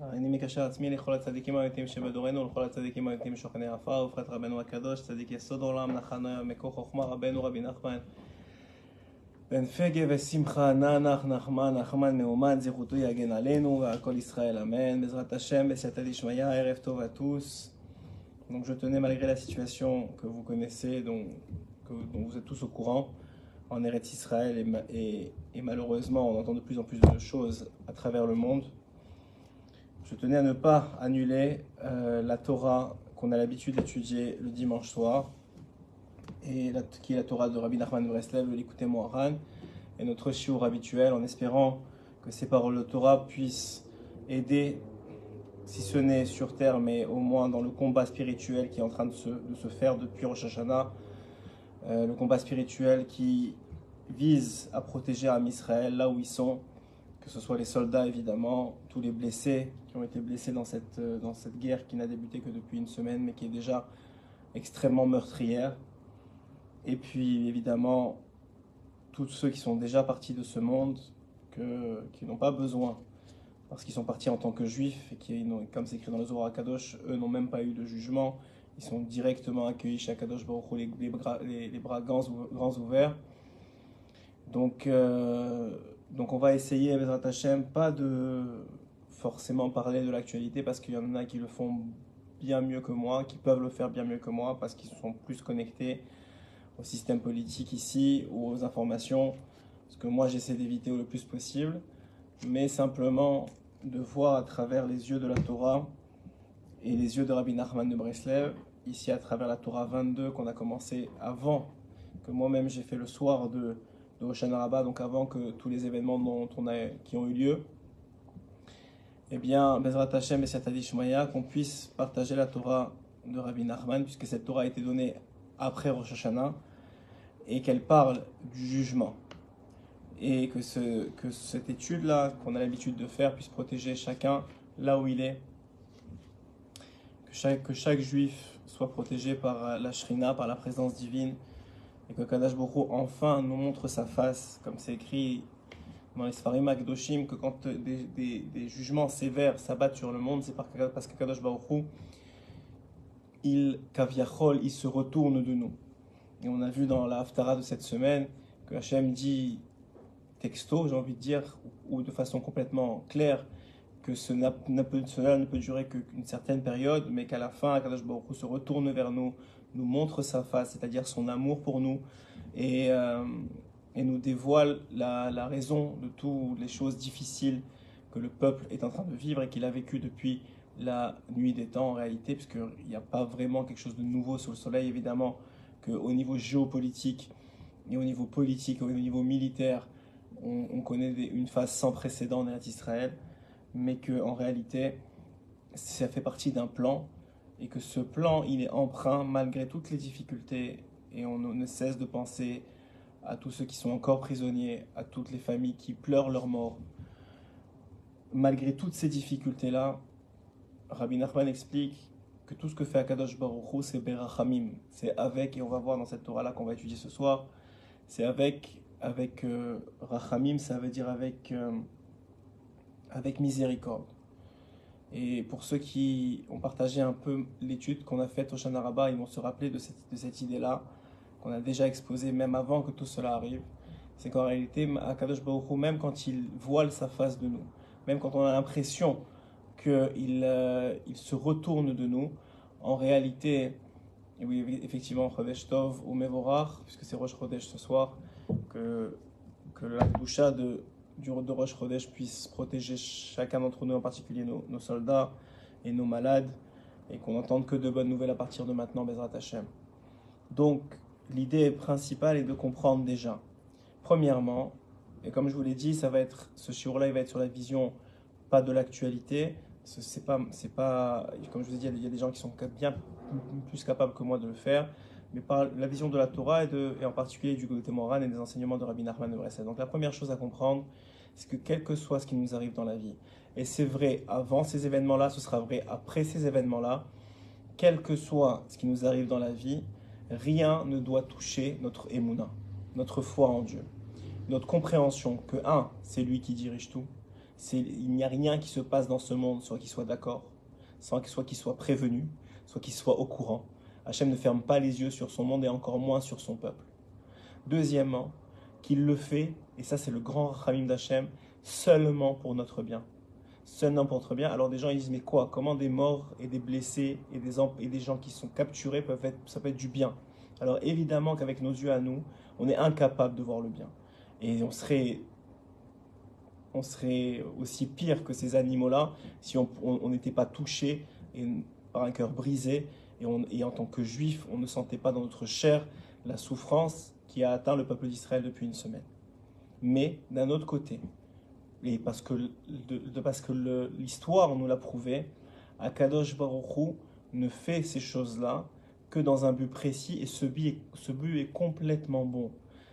אני מקשר עצמי לכל הצדיקים האמיתיים שבדורנו ולכל הצדיקים האמיתיים שוכני עפר ובפרט רבנו הקדוש צדיק יסוד עולם נחניה מקור חוכמה רבנו רבי נחמן בן פגה ושמחה נח נחמן נחמן מאומן זכותו יגן עלינו ועל כל ישראל amen בעזרת השם בסייעתא דשמיא ערב טוב à tous. Donc je tenais malgré la situation que vous connaissez dont vous êtes tous au courant en Eretz Israël et malheureusement on entend de plus en plus de choses à travers le monde. Je tenais à ne pas annuler la Torah qu'on a l'habitude d'étudier le dimanche soir, qui est la Torah de Rabbi Nachman de Breslev, le Likutei Moharan, et notre shiur habituel, en espérant que ces paroles de Torah puissent aider, si ce n'est sur terre, mais au moins dans le combat spirituel qui est en train de se faire depuis Rosh Hashanah, le combat spirituel qui vise à protéger Am Israël là où ils sont, que ce soit les soldats évidemment, tous les blessés qui ont été blessés dans cette guerre qui n'a débuté que depuis une semaine mais qui est déjà extrêmement meurtrière. Et puis évidemment, tous ceux qui sont déjà partis de ce monde, qui n'ont pas besoin, parce qu'ils sont partis en tant que juifs et qui, comme c'est écrit dans le Zohar HaKadosh, eux n'ont même pas eu de jugement, ils sont directement accueillis chez HaKadosh Baruch Hu, les bras grands ouverts. Donc on va essayer, Bezrat Hashem, pas de forcément parler de l'actualité parce qu'il y en a qui le font bien mieux que moi, qui peuvent le faire bien mieux que moi parce qu'ils sont plus connectés au système politique ici ou aux informations, ce que moi j'essaie d'éviter le plus possible, mais simplement de voir à travers les yeux de la Torah et les yeux de Rabbi Nachman de Breslev, ici à travers la Torah 22 qu'on a commencé avant, que moi-même j'ai fait le soir de Hoshana Rabbah, donc avant que tous les événements qui ont eu lieu, eh bien, Bezrat Hashem et Siyata Dishmaya, qu'on puisse partager la Torah de Rabbi Nachman, puisque cette Torah a été donnée après Rosh Hashanah, et qu'elle parle du jugement. Et que cette étude-là, qu'on a l'habitude de faire, puisse protéger chacun là où il est. Que chaque juif soit protégé par la Shrina, par la présence divine, et que Kadosh Baruch Hu enfin nous montre sa face, comme c'est écrit dans les Sfarim HaKadoshim, que quand des jugements sévères s'abattent sur le monde, c'est parce que Kadosh Baruch Hu, il se retourne de nous. Et on a vu dans la Haftara de cette semaine que Hachem dit texto, j'ai envie de dire, ou de façon complètement claire, que cela ne peut durer qu'une certaine période, mais qu'à la fin, Kadosh Baruch Hu se retourne vers nous, nous montre sa face, c'est-à-dire son amour pour nous, et nous dévoile la raison de toutes les choses difficiles que le peuple est en train de vivre et qu'il a vécu depuis la nuit des temps en réalité, puisqu'il n'y a pas vraiment quelque chose de nouveau sous le soleil, évidemment, qu'au niveau géopolitique et au niveau politique, au niveau militaire, on connaît une phase sans précédent en Israël, mais qu'en réalité, ça fait partie d'un plan, et que ce plan, il est empreint malgré toutes les difficultés, et on ne cesse de penser à tous ceux qui sont encore prisonniers, à toutes les familles qui pleurent leur mort. Malgré toutes ces difficultés-là, Rabbi Nachman explique que tout ce que fait Akadosh Baruch Hu, c'est Berachamim, c'est avec, et on va voir dans cette Torah-là qu'on va étudier ce soir, c'est avec Rachamim, ça veut dire avec miséricorde. Et pour ceux qui ont partagé un peu l'étude qu'on a faite au Hoshana Rabbah, ils vont se rappeler de cette idée-là, qu'on a déjà exposée même avant que tout cela arrive. C'est qu'en réalité, Akadosh Baruch Hu, même quand il voile sa face de nous, même quand on a l'impression qu'il se retourne de nous, en réalité, et oui, effectivement, Chodesh Tov ou Mevorach, puisque c'est Rosh Chodesh ce soir, que la Kedusha de Rosh Chodesh puisse protéger chacun d'entre nous, en particulier nos soldats et nos malades, et qu'on n'entende que de bonnes nouvelles à partir de maintenant, Bezrat Hashem. Donc, l'idée principale est de comprendre déjà. Premièrement, et comme je vous l'ai dit, ce shiur-là, il va être sur la vision, pas de l'actualité. C'est pas, comme je vous ai dit, il y a des gens qui sont bien plus capables que moi de le faire, mais par la vision de la Torah et en particulier du Likutei Moharan et des enseignements de Rabbi Nachman de Breslev. Donc la première chose à comprendre, c'est que quel que soit ce qui nous arrive dans la vie, et c'est vrai avant ces événements-là, ce sera vrai après ces événements-là, quel que soit ce qui nous arrive dans la vie, rien ne doit toucher notre émouna, notre foi en Dieu, notre compréhension que c'est lui qui dirige tout, Il n'y a rien qui se passe dans ce monde, soit qu'il soit d'accord, soit qu'il soit prévenu, soit qu'il soit au courant. Hachem ne ferme pas les yeux sur son monde et encore moins sur son peuple. Deuxièmement, qu'il le fait, et ça c'est le grand rachamim d'Hachem, seulement pour notre bien. Seulement pour notre bien. Alors des gens ils disent mais quoi? Comment des morts et des blessés et des gens qui sont capturés ça peut être du bien? Alors évidemment qu'avec nos yeux à nous, on est incapable de voir le bien. Et on serait aussi pire que ces animaux-là si on n'était pas touché par un cœur brisé et en tant que juif, on ne sentait pas dans notre chair la souffrance qui a atteint le peuple d'Israël depuis une semaine. Mais d'un autre côté, et parce que l'histoire nous l'a prouvé, Akadosh Baruch Hu ne fait ces choses-là que dans un but précis et ce but est complètement bon.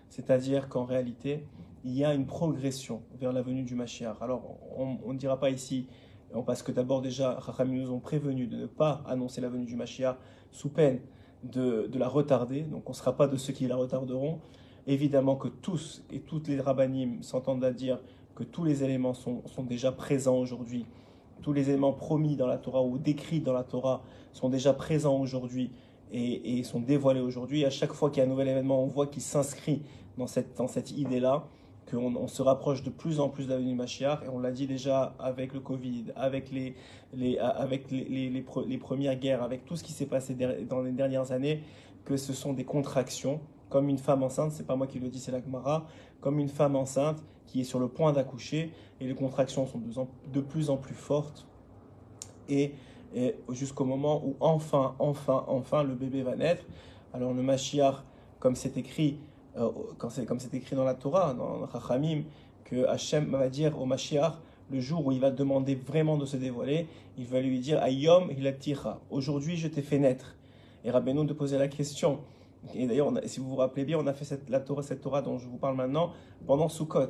C'est-à-dire qu'en réalité, il y a une progression vers la venue du Mashiach. Alors, on ne dira pas ici, parce que d'abord déjà, Chachamim nous ont prévenu de ne pas annoncer la venue du Mashiach sous peine de la retarder, donc on ne sera pas de ceux qui la retarderont. Évidemment que tous et toutes les rabbanim s'entendent à dire que tous les éléments sont déjà présents aujourd'hui, tous les éléments promis dans la Torah ou décrits dans la Torah sont déjà présents aujourd'hui et sont dévoilés aujourd'hui. À chaque fois qu'il y a un nouvel événement, on voit qu'il s'inscrit dans cette idée-là, qu'on se rapproche de plus en plus de la venue du Mashiach, et on l'a dit déjà avec le Covid, avec les premières guerres, avec tout ce qui s'est passé dans les dernières années, que ce sont des contractions, comme une femme enceinte, c'est pas moi qui le dis, c'est la Gemara, comme une femme enceinte qui est sur le point d'accoucher, et les contractions sont de plus en plus fortes, et jusqu'au moment où enfin, le bébé va naître. Alors le Mashiach, comme c'est écrit dans la Torah, dans Chachamim, que Hachem va dire au Mashiach, le jour où il va demander vraiment de se dévoiler, il va lui dire Ayom hilatira, aujourd'hui je t'ai fait naître. Et Rabbeinu de poser la question. Et d'ailleurs, si vous vous rappelez bien, on a fait cette Torah dont je vous parle maintenant pendant Sukkot.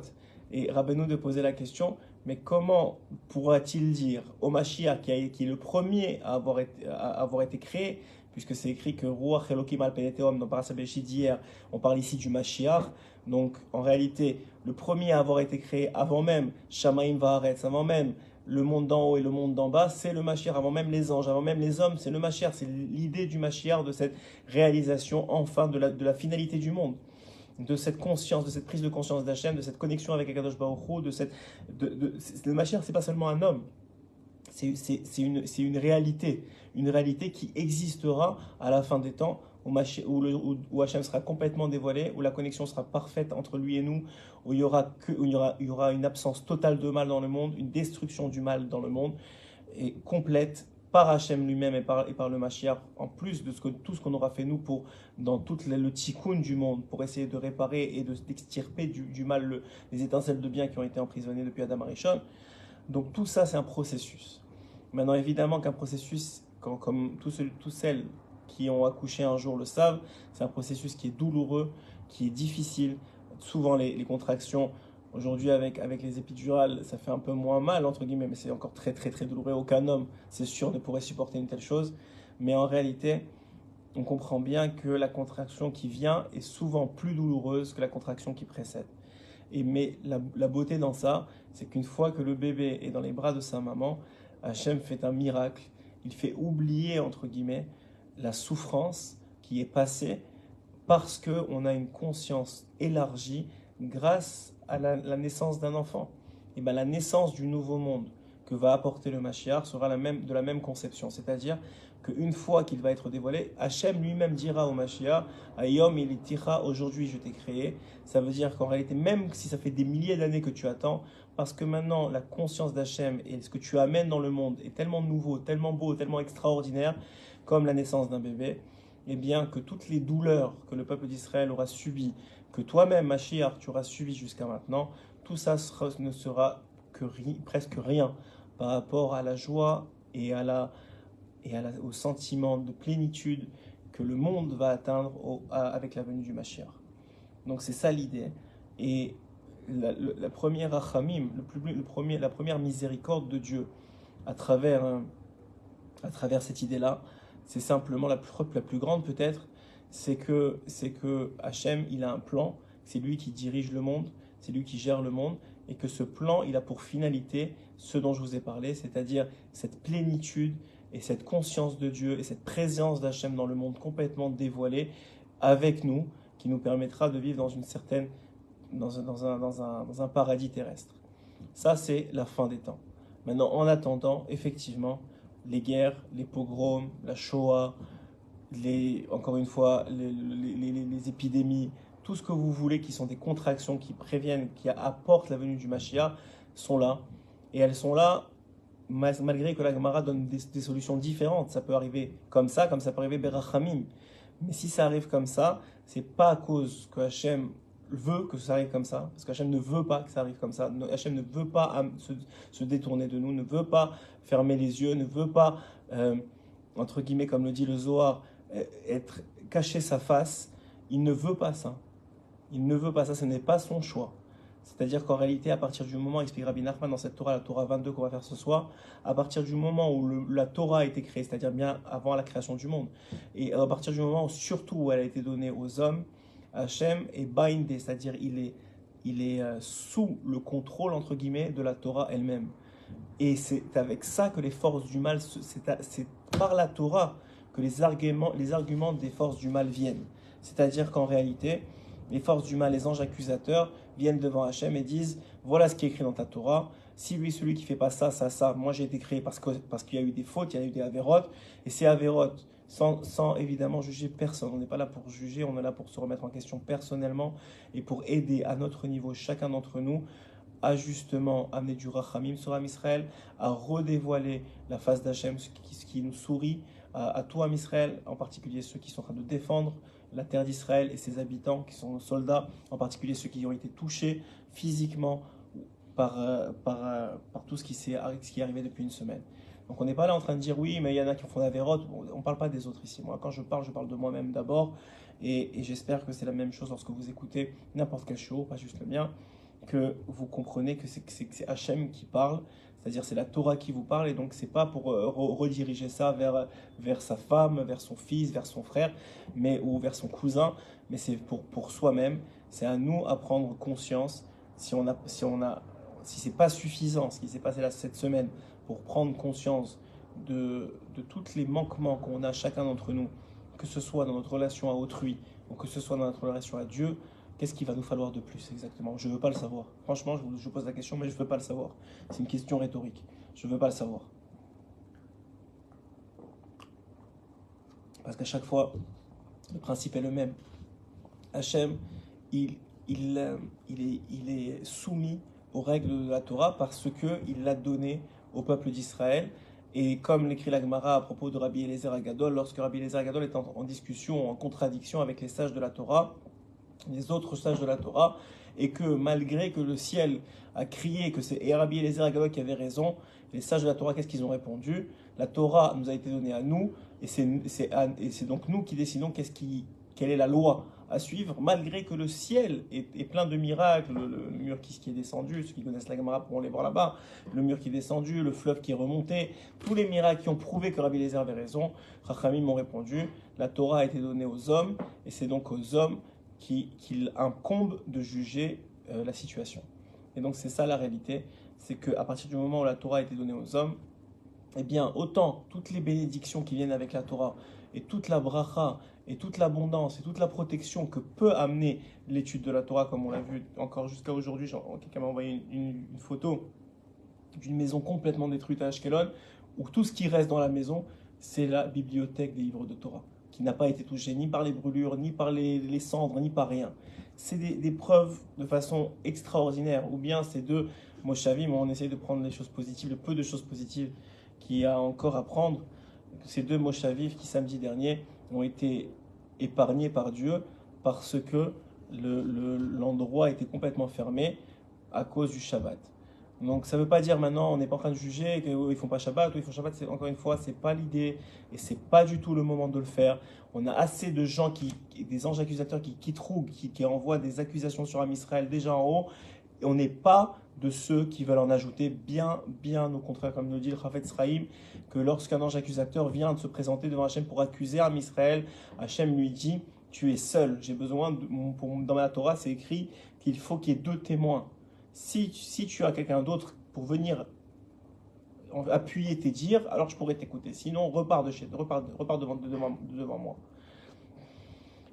Et Rabbeinu de poser la question, mais comment pourra-t-il dire au Mashiach, qui est le premier à avoir été créé, puisque c'est écrit que Ruach Elokim al Peneteom, dans Parashat Bereshit d'hier, on parle ici du Mashiach. Donc en réalité, le premier à avoir été créé avant même Shamaim Va'aretz, avant même le monde d'en haut et le monde d'en bas, c'est le Mashiach, avant même les anges, avant même les hommes, c'est le Mashiach, c'est l'idée du Mashiach, de cette réalisation enfin de la finalité du monde, de cette conscience, de cette prise de conscience d'Hachem, de cette connexion avec Akadosh Baruch Hu, le Mashiach, c'est pas seulement un homme, c'est une réalité qui existera à la fin des temps, où Hachem sera complètement dévoilé, où la connexion sera parfaite entre lui et nous, où il y aura une absence totale de mal dans le monde, une destruction du mal dans le monde, et complète par Hachem lui-même et par le Mashiach, en plus de tout ce qu'on aura fait nous dans tout le tikkun du monde, pour essayer de réparer et d'extirper du mal les étincelles de bien qui ont été emprisonnées depuis Adam Arishon. Donc tout ça, c'est un processus. Maintenant, évidemment qu'un processus, comme tous celles qui ont accouché un jour le savent, c'est un processus qui est douloureux, qui est difficile. Souvent, les contractions, aujourd'hui avec les épidurales, ça fait un peu moins mal, entre guillemets, mais c'est encore très, très, très douloureux. Aucun homme, c'est sûr, ne pourrait supporter une telle chose. Mais en réalité, on comprend bien que la contraction qui vient est souvent plus douloureuse que la contraction qui précède. Mais la beauté dans ça, c'est qu'une fois que le bébé est dans les bras de sa maman, Hachem fait un miracle. Il fait oublier, entre guillemets, la souffrance qui est passée parce qu'on a une conscience élargie grâce à la naissance d'un enfant. Et bien la naissance du nouveau monde que va apporter le Mashiach sera de la même conception. C'est-à-dire qu'une fois qu'il va être dévoilé, Hachem lui-même dira au Mashiach, Ayom ilitira, aujourd'hui je t'ai créé. Ça veut dire qu'en réalité, même si ça fait des milliers d'années que tu attends, parce que maintenant la conscience d'Hachem et ce que tu amènes dans le monde est tellement nouveau, tellement beau, tellement extraordinaire, comme la naissance d'un bébé, et bien que toutes les douleurs que le peuple d'Israël aura subies, que toi-même, Mashiach, tu auras subi jusqu'à maintenant, tout ça ne sera presque rien par rapport à la joie et au sentiment de plénitude que le monde va atteindre avec la venue du Mashiach. Donc c'est ça l'idée. Et la première rachamim, la première miséricorde de Dieu à travers cette idée-là, c'est simplement la plus grande peut-être, c'est que Hachem, il a un plan, c'est lui qui dirige le monde, c'est lui qui gère le monde, et que ce plan, il a pour finalité ce dont je vous ai parlé, c'est-à-dire cette plénitude et cette conscience de Dieu et cette présence d'Hachem dans le monde complètement dévoilé avec nous, qui nous permettra de vivre dans une certaine, dans un paradis terrestre. Ça, c'est la fin des temps. Maintenant, en attendant, effectivement, les guerres, les pogroms, la Shoah, encore une fois, les épidémies, tout ce que vous voulez qui sont des contractions qui préviennent, qui apportent la venue du Mashiach, sont là. Et elles sont là malgré que la Gemara donne des solutions différentes. Ça peut arriver comme ça peut arriver berachamim. Mais si ça arrive comme ça, c'est pas à cause que Hachem veut que ça arrive comme ça, parce qu'Hachem ne veut pas que ça arrive comme ça. Hachem ne veut pas se détourner de nous, ne veut pas fermer les yeux, ne veut pas, entre guillemets, comme le dit le Zohar, cacher sa face. Il ne veut pas ça. Il ne veut pas ça, ce n'est pas son choix. C'est-à-dire qu'en réalité, à partir du moment, explique Rabbi Nachman dans cette Torah, la Torah 22 qu'on va faire ce soir, à partir du moment où la Torah a été créée, c'est-à-dire bien avant la création du monde, et à partir du moment surtout où elle a été donnée aux hommes, Hachem est bindé, c'est-à-dire il est sous le contrôle, entre guillemets, de la Torah elle-même. Et c'est avec ça que les forces du mal, c'est par la Torah que les arguments des forces du mal viennent. C'est-à-dire qu'en réalité, les forces du mal, les anges accusateurs, viennent devant Hachem et disent « Voilà ce qui est écrit dans ta Torah. Si celui qui ne fait pas ça, moi j'ai été créé parce qu'il y a eu des fautes, il y a eu des avérotes. Et ces avérotes, sans évidemment juger personne. On n'est pas là pour juger, on est là pour se remettre en question personnellement et pour aider à notre niveau, chacun d'entre nous, à justement amener du rachamim sur Am Israël, à redévoiler la face d'Hachem, ce qui nous sourit, à tout Am Israël, en particulier ceux qui sont en train de défendre la terre d'Israël et ses habitants, qui sont nos soldats, en particulier ceux qui ont été touchés physiquement par tout ce qui est arrivé depuis une semaine. Donc on n'est pas là en train de dire oui, mais il y en a qui font la vérote. On ne parle pas des autres ici. Moi, quand je parle de moi-même d'abord, et j'espère que c'est la même chose lorsque vous écoutez n'importe quel show, pas juste le mien, que vous comprenez que c'est Hachem qui parle, c'est-à-dire c'est la Torah qui vous parle, et donc c'est pas pour rediriger ça vers sa femme, vers son fils, vers son frère, ou vers son cousin, mais c'est pour soi-même. C'est à nous à prendre conscience, si c'est pas suffisant ce qui s'est passé là cette semaine, pour prendre conscience de tous les manquements qu'on a chacun d'entre nous, que ce soit dans notre relation à autrui, ou que ce soit dans notre relation à Dieu. Qu'est-ce qu'il va nous falloir de plus exactement? Je ne veux pas le savoir. Franchement, je pose la question, mais je ne veux pas le savoir. C'est une question rhétorique. Je ne veux pas le savoir. Parce qu'à chaque fois, le principe est le même. Hachem, il est soumis aux règles de la Torah parce qu'il l'a donné au peuple d'Israël. Et comme l'écrit la Gemara à propos de Rabbi Eliezer Agadol, lorsque Rabbi Eliezer Agadol est en discussion, en contradiction avec les sages de la Torah, les autres sages de la Torah, et que malgré que le ciel a crié que c'est Rabbi Eliezer Agadol qui avait raison, les sages de la Torah, qu'est-ce qu'ils ont répondu? La Torah nous a été donnée à nous, et c'est donc nous qui décidons quelle est la loi à suivre, malgré que le ciel est plein de miracles, le mur qui est descendu, ceux qui connaissent la Gemara pourront les voir là-bas, le mur qui est descendu, le fleuve qui est remonté, tous les miracles qui ont prouvé que Rabbi Eliezer avait raison. Chachamim m'ont répondu, la Torah a été donnée aux hommes, et c'est donc aux hommes qu'il incombe de juger la situation. Et donc c'est ça la réalité, c'est qu'à partir du moment où la Torah a été donnée aux hommes, eh bien autant toutes les bénédictions qui viennent avec la Torah, et toute la bracha, et toute l'abondance, et toute la protection que peut amener l'étude de la Torah, comme on l'a vu encore jusqu'à aujourd'hui, quelqu'un m'a envoyé une photo d'une maison complètement détruite à Ashkelon, où tout ce qui reste dans la maison, c'est la bibliothèque des livres de Torah, qui n'a pas été touché ni par les brûlures, ni par les cendres, ni par rien. C'est des preuves de façon extraordinaire. Ou bien ces deux moshavim, on essaye de prendre les choses positives, le peu de choses positives qu'il y a encore à prendre. Ces deux moshavim qui, samedi dernier, ont été épargnés par Dieu parce que l'endroit était complètement fermé à cause du Shabbat. Donc ça ne veut pas dire maintenant, on n'est pas en train de juger qu'ils ne font pas Shabbat ou ils font Shabbat. Encore une fois, ce n'est pas l'idée et ce n'est pas du tout le moment de le faire. On a assez de gens, des anges accusateurs qui troublent, qui envoient des accusations sur Am Israël déjà en haut. Et on n'est pas de ceux qui veulent en ajouter, bien au contraire, comme nous dit le Chafetz Chaim, que lorsqu'un ange accusateur vient de se présenter devant Hachem pour accuser Am Israël, Hachem lui dit « Tu es seul, j'ai besoin, dans la Torah c'est écrit qu'il faut qu'il y ait 2 témoins. Si tu as quelqu'un d'autre pour venir appuyer tes dires, alors je pourrais t'écouter. Sinon, repars devant moi.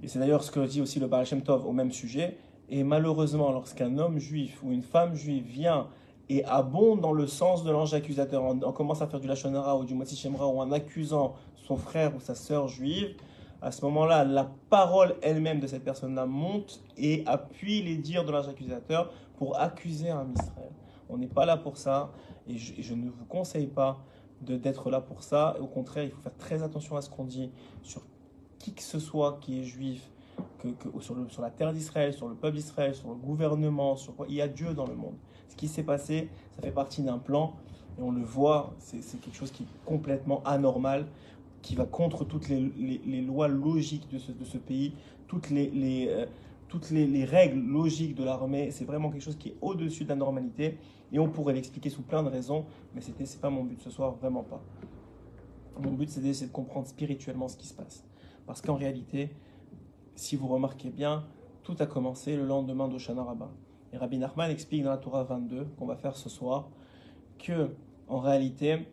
Et c'est d'ailleurs ce que dit aussi le Baal Shem Tov au même sujet. Et malheureusement, lorsqu'un homme juif ou une femme juive vient et abonde dans le sens de l'ange accusateur, on commence à faire du Lachon Hara ou du Motzi Shemra ou en accusant son frère ou sa sœur juive, à ce moment-là, la parole elle-même de cette personne-là monte et appuie les dires de l'ange accusateur pour accuser un Israël. On n'est pas là pour ça et je ne vous conseille pas d'être là pour ça. Au contraire, il faut faire très attention à ce qu'on dit sur qui que ce soit qui est juif, sur la terre d'Israël, sur le peuple d'Israël, sur le gouvernement, il y a Dieu dans le monde. Ce qui s'est passé, ça fait partie d'un plan et on le voit, c'est quelque chose qui est complètement anormal, qui va contre toutes les lois logiques de ce pays, toutes les règles logiques de l'armée. C'est vraiment quelque chose qui est au-dessus de la normalité et on pourrait l'expliquer sous plein de raisons, mais c'est pas mon but ce soir, vraiment pas. Mon but, c'est d'essayer de comprendre spirituellement ce qui se passe. Parce qu'en réalité, si vous remarquez bien, tout a commencé le lendemain d'Hoshana Rabbah. Et Rabbi Nachman explique dans la Torah 22, qu'on va faire ce soir, que en réalité,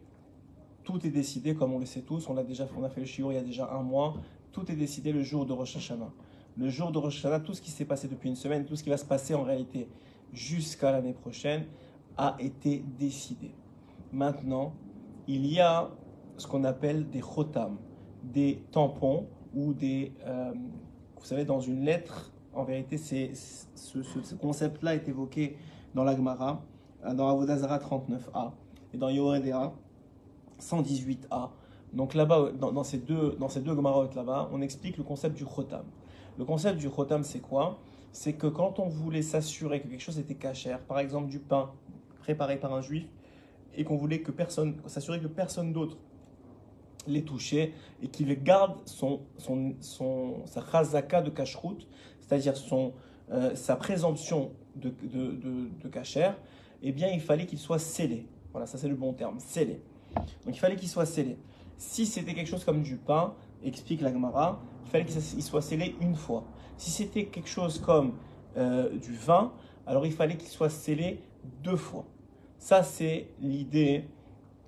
tout est décidé, comme on le sait tous, on a fait le shiur il y a déjà un mois, tout est décidé le jour de Rosh Hashanah. Le jour de Rosh Hashanah, tout ce qui s'est passé depuis une semaine, tout ce qui va se passer en réalité jusqu'à l'année prochaine, a été décidé. Maintenant, il y a ce qu'on appelle des chotam, des tampons, ou vous savez, dans une lettre, en vérité, ce concept-là est évoqué dans la Gemara, dans Avodah Zarah 39a, et dans Yoredea 118a. Donc là-bas, dans ces deux Gemarot là-bas, on explique le concept du chotam. Le concept du chotam, c'est quoi? C'est que quand on voulait s'assurer que quelque chose était cachère, par exemple du pain préparé par un juif, et qu'on voulait s'assurer que personne d'autre les toucher et qu'il garde sa chazaka de kashrut, c'est-à-dire sa présomption de kasher, eh bien il fallait qu'il soit scellé. Voilà, ça c'est le bon terme, scellé. Donc il fallait qu'il soit scellé. Si c'était quelque chose comme du pain, explique la Gemara, il fallait qu'il soit scellé une fois. Si c'était quelque chose comme du vin, alors il fallait qu'il soit scellé 2 fois. Ça c'est l'idée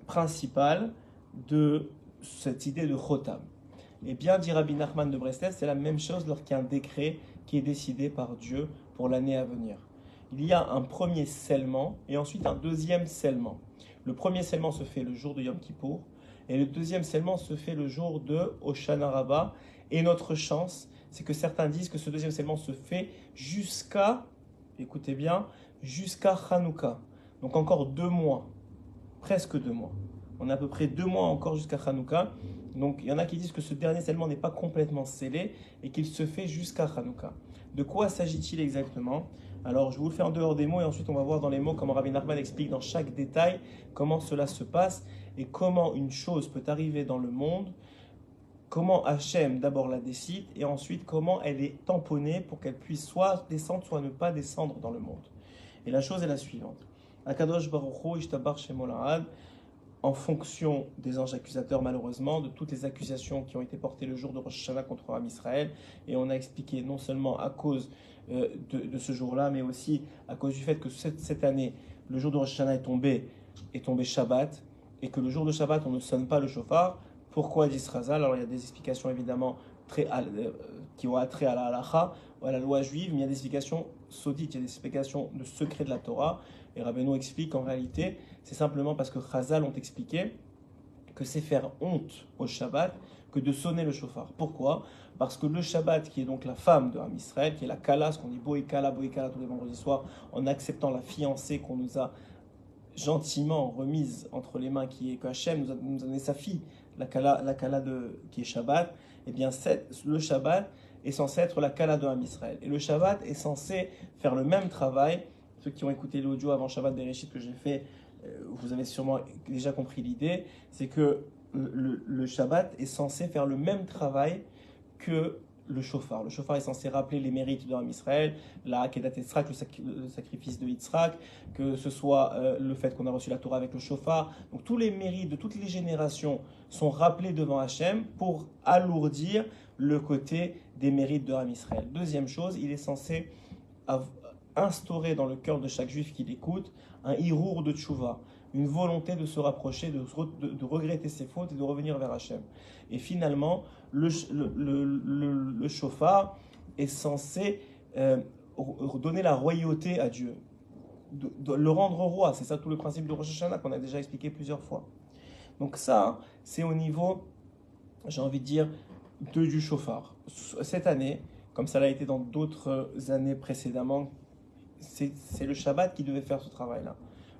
principale de cette idée de chotam. Et bien, dit Rabbi Nachman de Breslev, c'est la même chose lorsqu'il y a un décret qui est décidé par Dieu pour l'année à venir. Il y a un premier scellement et ensuite un deuxième scellement. Le premier scellement se fait le jour de Yom Kippour et le deuxième scellement se fait le jour de Hoshana Rabbah. Et notre chance, c'est que certains disent que ce deuxième scellement se fait écoutez bien, jusqu'à Hanouka. Donc encore 2 mois, presque 2 mois. On a à peu près 2 mois encore jusqu'à Hanouka. Donc il y en a qui disent que ce dernier scellement n'est pas complètement scellé et qu'il se fait jusqu'à Hanouka. De quoi s'agit-il exactement? Alors je vous le fais en dehors des mots et ensuite on va voir dans les mots comment Rabbi Nachman explique dans chaque détail comment cela se passe et comment une chose peut arriver dans le monde, comment Hachem d'abord la décide et ensuite comment elle est tamponnée pour qu'elle puisse soit descendre soit ne pas descendre dans le monde. Et la chose est la suivante. Akadosh Baruch Hu Ishtabar Shemo La'ad, en fonction des anges accusateurs, malheureusement, de toutes les accusations qui ont été portées le jour de Rosh Hashanah contre Am Israël. Et on a expliqué non seulement à cause de ce jour-là, mais aussi à cause du fait que cette année, le jour de Rosh Hashanah est tombé Shabbat, et que le jour de Shabbat, on ne sonne pas le shofar. Pourquoi dit Razal? Alors il y a des explications évidemment qui ont attrait à la halacha, ou à la loi juive, mais il y a des explications sodites, il y a des explications de secret de la Torah. Et Rabbeinu explique qu'en réalité, c'est simplement parce que Chazal ont expliqué que c'est faire honte au Shabbat que de sonner le shofar. Pourquoi? Parce que le Shabbat, qui est donc la femme de Am Israël, qui est la Kala, ce qu'on dit Boekala tous les vendredis soirs, en acceptant la fiancée qu'on nous a gentiment remise entre les mains, que Hachem nous a donné sa fille, la Kala qui est Shabbat, eh bien le Shabbat est censé être la Kala de Am Israël. Et le Shabbat est censé faire le même travail. Ceux qui ont écouté l'audio avant Shabbat Bereshit que j'ai fait, vous avez sûrement déjà compris l'idée, c'est que le Shabbat est censé faire le même travail que le shofar. Le shofar est censé rappeler les mérites de Am Israël, la Akedat Yitzhak, le sacrifice de Yitzhak, que ce soit le fait qu'on a reçu la Torah avec le shofar. Donc tous les mérites de toutes les générations sont rappelés devant Hachem pour alourdir le côté des mérites de Am Israël. Deuxième chose, il est censé instaurer dans le cœur de chaque juif qui l'écoute un hirour de tchouva, une volonté de se rapprocher, de regretter ses fautes et de revenir vers Hachem. Et finalement, le shofar est censé donner la royauté à Dieu, de le rendre roi. C'est ça tout le principe de Rosh Hashanah qu'on a déjà expliqué plusieurs fois. Donc ça, c'est au niveau, j'ai envie de dire, du shofar. Cette année, comme ça l'a été dans d'autres années précédemment, c'est le Shabbat qui devait faire ce travail-là.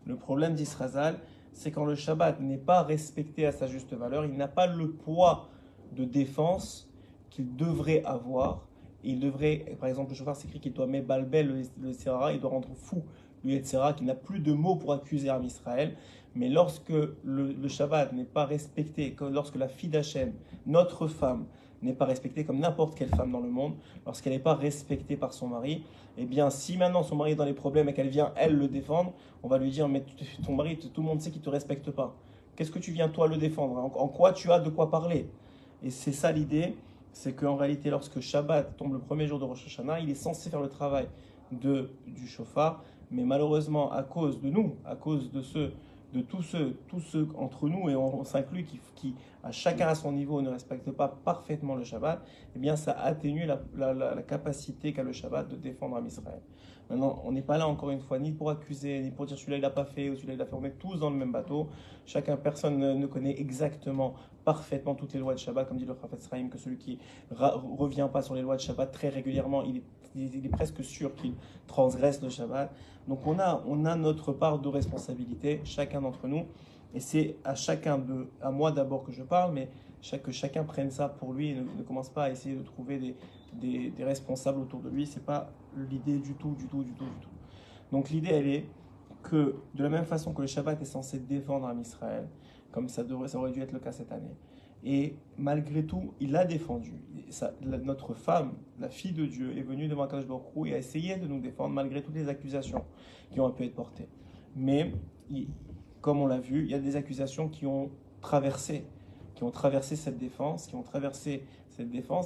Le problème d'Israzal, c'est quand le Shabbat n'est pas respecté à sa juste valeur, il n'a pas le poids de défense qu'il devrait avoir. Il devrait, par exemple, le shofar s'écrit qu'il doit mettre balbel le Serara, il doit rendre fou le Yetzera, qui n'a plus de mots pour accuser Am Israël. Mais lorsque le Shabbat n'est pas respecté, lorsque la fille d'Hachem, notre femme, n'est pas respectée comme n'importe quelle femme dans le monde, lorsqu'elle n'est pas respectée par son mari, eh bien, si maintenant son mari est dans les problèmes et qu'elle vient, elle, le défendre, on va lui dire, mais ton mari, tout le monde sait qu'il ne te respecte pas. Qu'est-ce que tu viens, toi, le défendre? En quoi tu as de quoi parler? Et c'est ça l'idée, c'est qu'en réalité, lorsque Shabbat tombe le premier jour de Rosh Hashanah, il est censé faire le travail du shofar, mais malheureusement, à cause de nous, à cause de tous ceux entre nous, et on s'inclut, qui à chacun à son niveau ne respectent pas parfaitement le Shabbat, eh bien ça atténue la capacité qu'a le Shabbat de défendre Am Israël. Maintenant, on n'est pas là encore une fois ni pour accuser, ni pour dire celui-là il l'a pas fait ou celui-là il l'a fait. On est tous dans le même bateau. Personne ne connaît exactement, parfaitement toutes les lois de Shabbat, comme dit le Chafetz Chaim, que celui qui revient pas sur les lois de Shabbat très régulièrement, il est presque sûr qu'il transgresse le Shabbat. Donc on a notre part de responsabilité, chacun d'entre nous, et c'est à moi d'abord que je parle, mais que chacun prenne ça pour lui et ne commence pas à essayer de trouver des responsables autour de lui. C'est pas l'idée du tout. Donc l'idée, elle est que de la même façon que le Shabbat est censé défendre Am Israël, comme ça aurait dû être le cas cette année, et malgré tout, il l'a défendu. Notre femme, la fille de Dieu, est venue devant Akadosh Baruch Hu et a essayé de nous défendre malgré toutes les accusations qui ont pu être portées. Mais, comme on l'a vu, il y a des accusations qui ont traversé cette défense,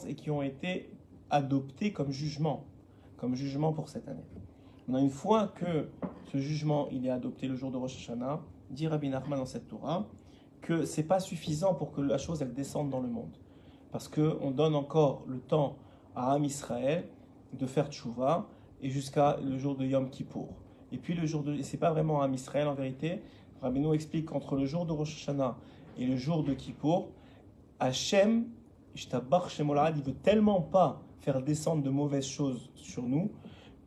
et qui ont été adoptées comme jugement pour cette année. Une fois que ce jugement il est adopté le jour de Rosh Hashanah, dit Rabbi Nachman dans cette Torah, que ce n'est pas suffisant pour que la chose elle descende dans le monde. Parce qu'on donne encore le temps à Am Israël de faire tchouva et jusqu'à le jour de Yom Kippour. Et puis et c'est pas vraiment Am Israël en vérité. Rabbeinu explique qu'entre le jour de Rosh Hashanah et le jour de Kippour, Hachem, Ishtabach Shemolad, il veut tellement pas faire descendre de mauvaises choses sur nous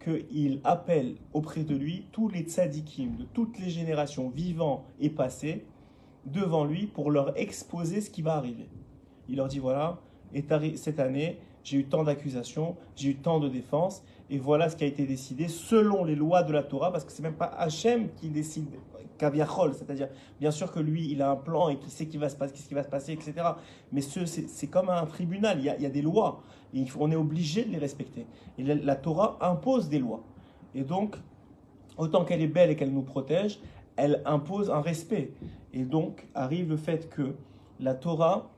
qu'il appelle auprès de lui tous les tzadikim de toutes les générations vivants et passées devant lui pour leur exposer ce qui va arriver. Il leur dit voilà, cette année, j'ai eu tant d'accusations, j'ai eu tant de défenses, et voilà ce qui a été décidé selon les lois de la Torah, parce que c'est même pas Hachem qui décide, Kaviachol, c'est-à-dire, bien sûr que lui, il a un plan et qu'il sait qu'est-ce qui va se passer, etc. Mais c'est comme un tribunal, il y a des lois, et on est obligé de les respecter. Et la Torah impose des lois. Et donc, autant qu'elle est belle et qu'elle nous protège, elle impose un respect. Et donc, arrive le fait que la Torah,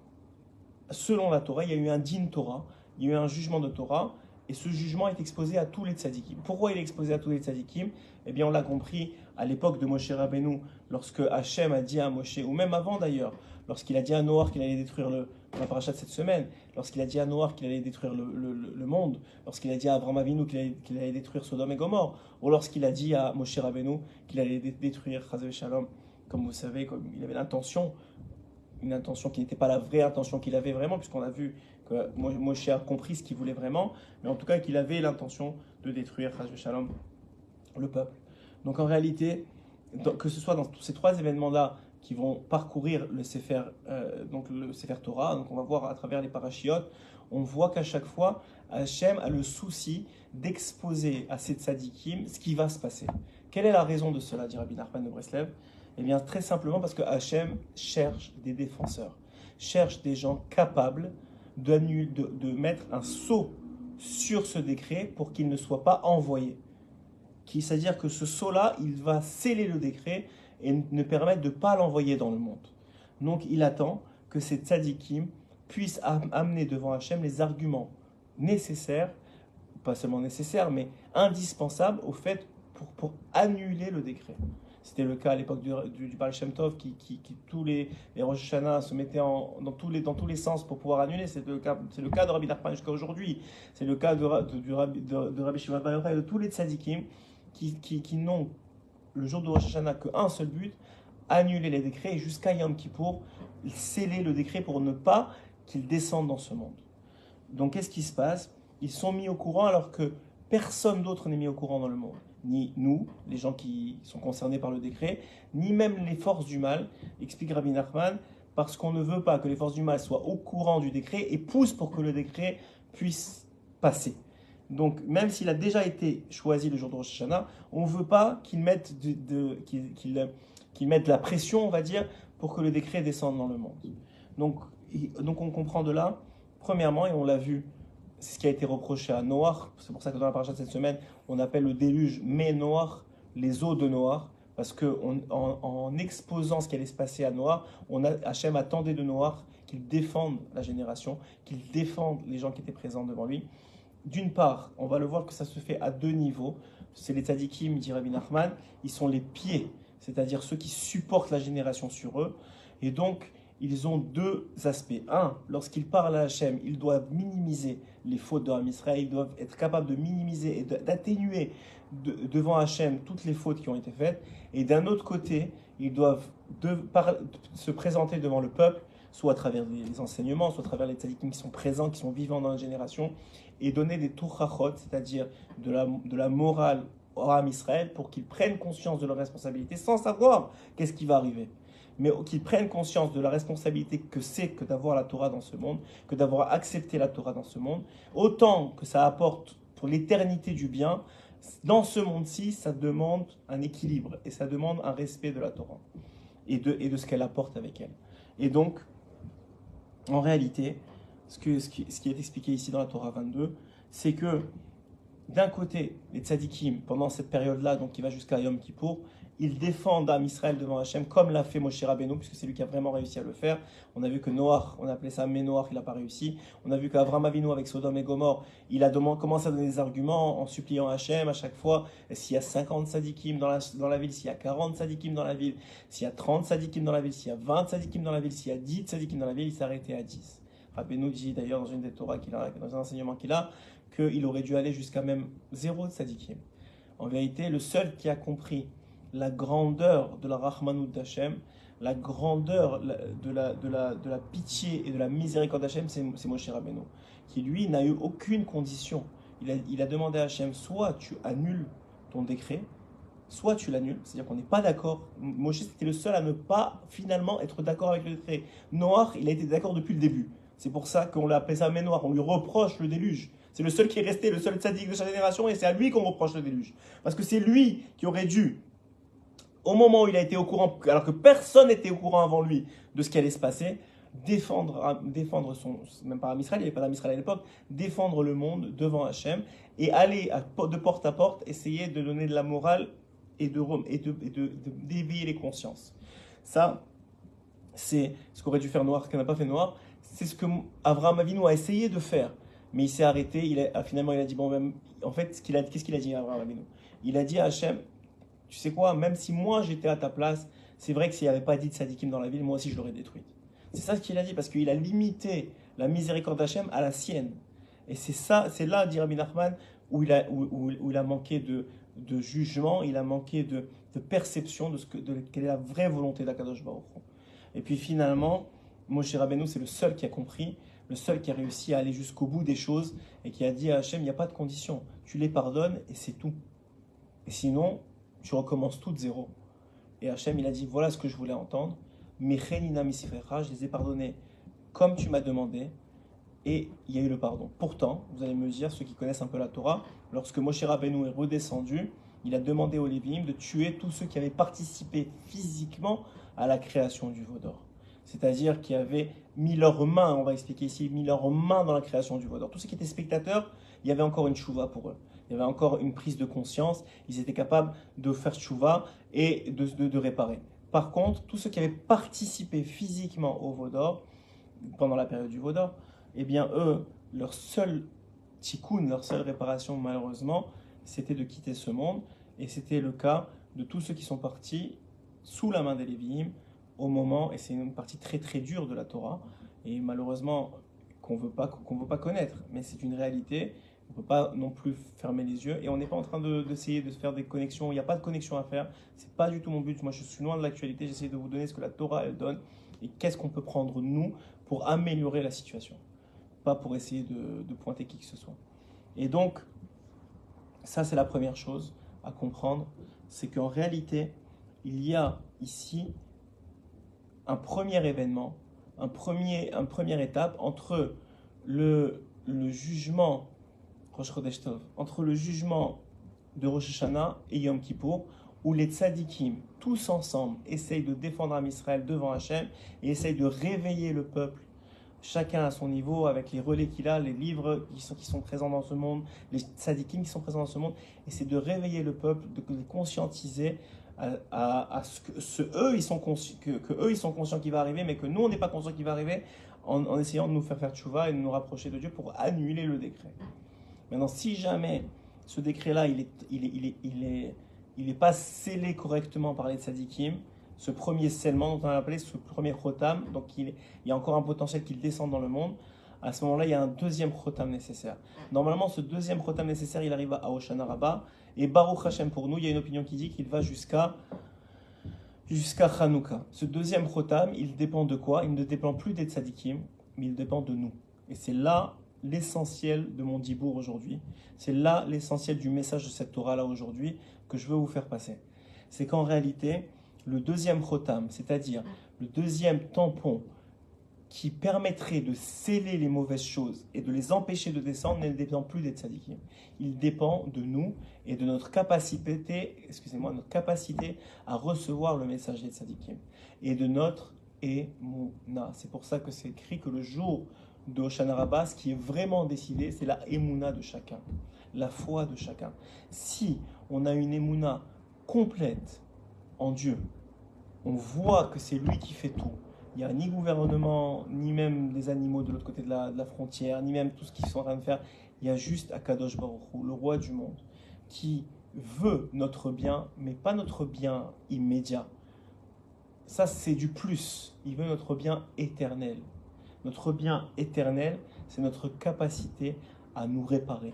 selon la Torah, il y a eu un din Torah, il y a eu un jugement de Torah, et ce jugement est exposé à tous les tzadikim. Pourquoi il est exposé à tous les tzadikim? Eh bien, on l'a compris à l'époque de Moshe Rabbeinu, lorsque Hachem a dit à Moshe, ou même avant d'ailleurs, lorsqu'il a dit à Noach qu'il allait détruire dans la paracha de cette semaine, lorsqu'il a dit à Noach qu'il allait détruire le monde, lorsqu'il a dit à Avraham Avinu qu'il allait détruire Sodome et Gomorre, ou lorsqu'il a dit à Moshe Rabbeinu qu'il allait détruire Chazé Shalom, comme vous savez, comme il avait une intention qui n'était pas la vraie intention qu'il avait vraiment, puisqu'on a vu que Moshe a compris ce qu'il voulait vraiment, mais en tout cas qu'il avait l'intention de détruire Chazé Shalom, le peuple. Donc en réalité, que ce soit dans tous ces trois événements-là qui vont parcourir le Sefer Torah, donc on va voir à travers les parachiotes, on voit qu'à chaque fois, Hachem a le souci d'exposer à ces tzadikim ce qui va se passer. Quelle est la raison de cela, dit Rabbi Nachman de Breslev? Eh bien, très simplement parce que Hachem cherche des défenseurs, cherche des gens capables de mettre un sceau sur ce décret pour qu'il ne soit pas envoyé. C'est-à-dire que ce sceau-là, il va sceller le décret et ne permettre de ne pas l'envoyer dans le monde. Donc, il attend que ces tzadikim puissent amener devant Hachem les arguments nécessaires pas seulement nécessaire, mais indispensable au fait pour annuler le décret. C'était le cas à l'époque du Baal Shem Tov, qui tous les Rosh Hashanah se mettaient dans tous les sens pour pouvoir annuler. C'est le cas de Rabbi Nachman jusqu'à aujourd'hui. C'est le cas de Rabbi Shimon Bar Yochai et de tous les tzadikim qui n'ont le jour de Rosh Hashanah qu'un seul but, annuler les décrets et jusqu'à Yom Kippour, sceller le décret pour ne pas qu'ils descendent dans ce monde. Donc qu'est-ce qui se passe? Ils sont mis au courant alors que personne d'autre n'est mis au courant dans le monde. Ni nous, les gens qui sont concernés par le décret, ni même les forces du mal, explique Rabbi Nachman, parce qu'on ne veut pas que les forces du mal soient au courant du décret et poussent pour que le décret puisse passer. Donc, même s'il a déjà été choisi le jour de Rosh Hashanah, on ne veut pas qu'il mette, qu'il mette de la pression, on va dire, pour que le décret descende dans le monde. Donc on comprend de là, premièrement, et on l'a vu, c'est ce qui a été reproché à Noach, c'est pour ça que dans la paracha de cette semaine, on appelle le déluge Mé Noach, les eaux de Noach, parce qu'en exposant ce qui allait se passer à Noach, Hachem attendait de Noach qu'il défende la génération, qu'il défende les gens qui étaient présents devant lui. D'une part, on va le voir que ça se fait à deux niveaux. C'est les tzadikim, dit Rabbi Nachman, ils sont les pieds, c'est-à-dire ceux qui supportent la génération sur eux. Et donc, ils ont deux aspects. Un, lorsqu'ils parlent à Hachem, ils doivent minimiser les fautes de Ham Israël, ils doivent être capables de minimiser et d'atténuer devant Hachem toutes les fautes qui ont été faites. Et d'un autre côté, ils doivent se présenter devant le peuple, soit à travers les enseignements, soit à travers les tzadikim qui sont présents, qui sont vivants dans la génération, et donner des tourachot, c'est-à-dire de la morale au Ham Israël, pour qu'ils prennent conscience de leurs responsabilités sans savoir qu'est-ce qui va arriver. Mais qu'ils prennent conscience de la responsabilité que c'est que d'avoir la Torah dans ce monde, que d'avoir accepté la Torah dans ce monde, autant que ça apporte pour l'éternité du bien, dans ce monde-ci, ça demande un équilibre et ça demande un respect de la Torah et de ce qu'elle apporte avec elle. Et donc, en réalité, ce qui est expliqué ici dans la Torah 22, c'est que d'un côté, les tzadikim, pendant cette période-là, donc qui va jusqu'à Yom Kippour, ils défendent Am Israël devant Hachem, comme l'a fait Moshe Rabbeinu, puisque c'est lui qui a vraiment réussi à le faire. On a vu que Noach, on appelait ça Ménoach, il n'a pas réussi. On a vu qu'Avram Avinu, avec Sodome et Gomorre, il a commencé à donner des arguments en suppliant Hachem à chaque fois. S'il y a 50 tzadikim dans la ville, s'il y a 40 tzadikim dans la ville, s'il y a 30 tzadikim dans la ville, s'il y a 20 tzadikim dans la ville, s'il y a 10 tzadikim dans la ville, il s'est arrêté à 10. Rabbeinu dit d'ailleurs dans une des Torahs dans un enseignement qu'il a, qu'il aurait dû aller jusqu'à même 0 tzadikim. En vérité, le seul qui a compris la grandeur de la Rahmanout d'Hachem, la grandeur de la pitié et de la miséricorde d'Hachem, c'est Moshe Rabbeinu, qui lui n'a eu aucune condition. Il a demandé à Hachem, soit tu annules ton décret, soit tu l'annules, c'est-à-dire qu'on n'est pas d'accord. Moshe c'était le seul à ne pas finalement être d'accord avec le décret. Noach, il a été d'accord depuis le début. C'est pour ça qu'on l'a appelé ça Ménoach, on lui reproche le déluge. C'est le seul qui est resté, le seul tzaddik de sa génération, et c'est à lui qu'on reproche le déluge. Parce que c'est lui qui aurait dû, au moment où il a été au courant, alors que personne n'était au courant avant lui de ce qui allait se passer, défendre son, même pas Am Israël, il n'y avait pas d'Am Israël à l'époque, défendre le monde devant Hachem et aller de porte à porte, essayer de donner de la morale et d'éveiller les consciences. Ça, c'est ce qu'aurait dû faire Noach, qu'il n'a pas fait Noach. C'est ce que Avraham Avinu a essayé de faire, mais il s'est arrêté. Finalement, il a dit bon, même, en fait, qu'est-ce qu'il a dit à Avraham Avinu? Il a dit à Hachem, tu sais quoi, même si moi j'étais à ta place, c'est vrai que s'il n'y avait pas dit de tzadikim dans la ville, moi aussi je l'aurais détruite. C'est ça ce qu'il a dit, parce qu'il a limité la miséricorde d'Hachem à la sienne. Et c'est là, dit Rabbi Nachman, où il a manqué de jugement, il a manqué de perception de quelle est la vraie volonté d'Akadosh Baruch Hu. Et puis finalement, Moshe Rabbeinu, c'est le seul qui a compris, le seul qui a réussi à aller jusqu'au bout des choses et qui a dit à Hachem, il n'y a pas de condition, tu les pardonnes et c'est tout. Et sinon, tu recommences tout de zéro. Et Hachem, il a dit, voilà ce que je voulais entendre, Mechenina misifrecha, je les ai pardonnés comme tu m'as demandé, et il y a eu le pardon. Pourtant, vous allez me dire, ceux qui connaissent un peu la Torah, lorsque Moshe Rabbeinu est redescendu, il a demandé aux Lévi'im de tuer tous ceux qui avaient participé physiquement à la création du veau d'or. C'est-à-dire qui avaient mis leurs mains, on va expliquer ici, mis leurs mains dans la création du veau d'or. Tous ceux qui étaient spectateurs, il y avait encore une chouva pour eux. Il y avait encore une prise de conscience, ils étaient capables de faire tchouva et de réparer. Par contre, tous ceux qui avaient participé physiquement au veau d'or, pendant la période du veau d'or, eh bien eux, leur seule tikkun, leur seule réparation malheureusement, c'était de quitter ce monde. Et c'était le cas de tous ceux qui sont partis sous la main des Lévi'im au moment, et c'est une partie très très dure de la Torah, et malheureusement qu'on veut pas connaître, mais c'est une réalité. On ne peut pas non plus fermer les yeux, et on n'est pas en train d'essayer de faire des connexions. Il n'y a pas de connexion à faire, c'est pas du tout mon but. Moi je suis loin de l'actualité, j'essaie de vous donner ce que la Torah elle donne, et qu'est-ce qu'on peut prendre nous pour améliorer la situation, pas pour essayer de pointer qui que ce soit. Et donc, ça c'est la première chose à comprendre, c'est qu'en réalité, il y a ici un premier événement, une première étape entre le jugement Rosh Chodesh Tov, entre le jugement de Rosh Hashanah et Yom Kippour, où les tzadikim, tous ensemble, essayent de défendre Am Israël devant Hachem et essayent de réveiller le peuple, chacun à son niveau, avec les relais qu'il a, les livres qui sont présents dans ce monde, les tzadikim qui sont présents dans ce monde, et c'est de réveiller le peuple, de les conscientiser à ce que eux, ils sont conscients qu'il va arriver, mais que nous, on n'est pas conscients qu'il va arriver, en essayant de nous faire tchouva et de nous rapprocher de Dieu pour annuler le décret. Maintenant, si jamais ce décret-là, il est pas scellé correctement par les tzadikim, ce premier scellement dont on a appelé ce premier chotam, donc il y a encore un potentiel qu'il descende dans le monde, à ce moment-là, il y a un deuxième chotam nécessaire. Normalement, ce deuxième chotam nécessaire, il arrive à Hoshana Rabbah, et Baruch Hashem pour nous, il y a une opinion qui dit qu'il va jusqu'à Hanouka. Ce deuxième chotam, il dépend de quoi? Il ne dépend plus des tzadikim, mais il dépend de nous. Et c'est là l'essentiel de mon dibour aujourd'hui. C'est là l'essentiel du message de cette Torah-là aujourd'hui que je veux vous faire passer. C'est qu'en réalité, le deuxième chotam, c'est-à-dire le deuxième tampon qui permettrait de sceller les mauvaises choses et de les empêcher de descendre, ne dépend plus des tzadikim. Il dépend de nous et de notre capacité, à recevoir le message des tzadikim et de notre émouna. C'est pour ça que c'est écrit que le jour de Hoshana Rabbah, ce qui est vraiment décidé, c'est la émouna de chacun, la foi de chacun. Si on a une émouna complète en Dieu, on voit que c'est lui qui fait tout. Il n'y a ni gouvernement, ni même des animaux de l'autre côté de la frontière, ni même tout ce qu'ils sont en train de faire. Il y a juste Akadosh Baruch Hu, le roi du monde, qui veut notre bien, mais pas notre bien immédiat. Ça, c'est du plus. Il veut notre bien éternel. Notre bien éternel, c'est notre capacité à nous réparer,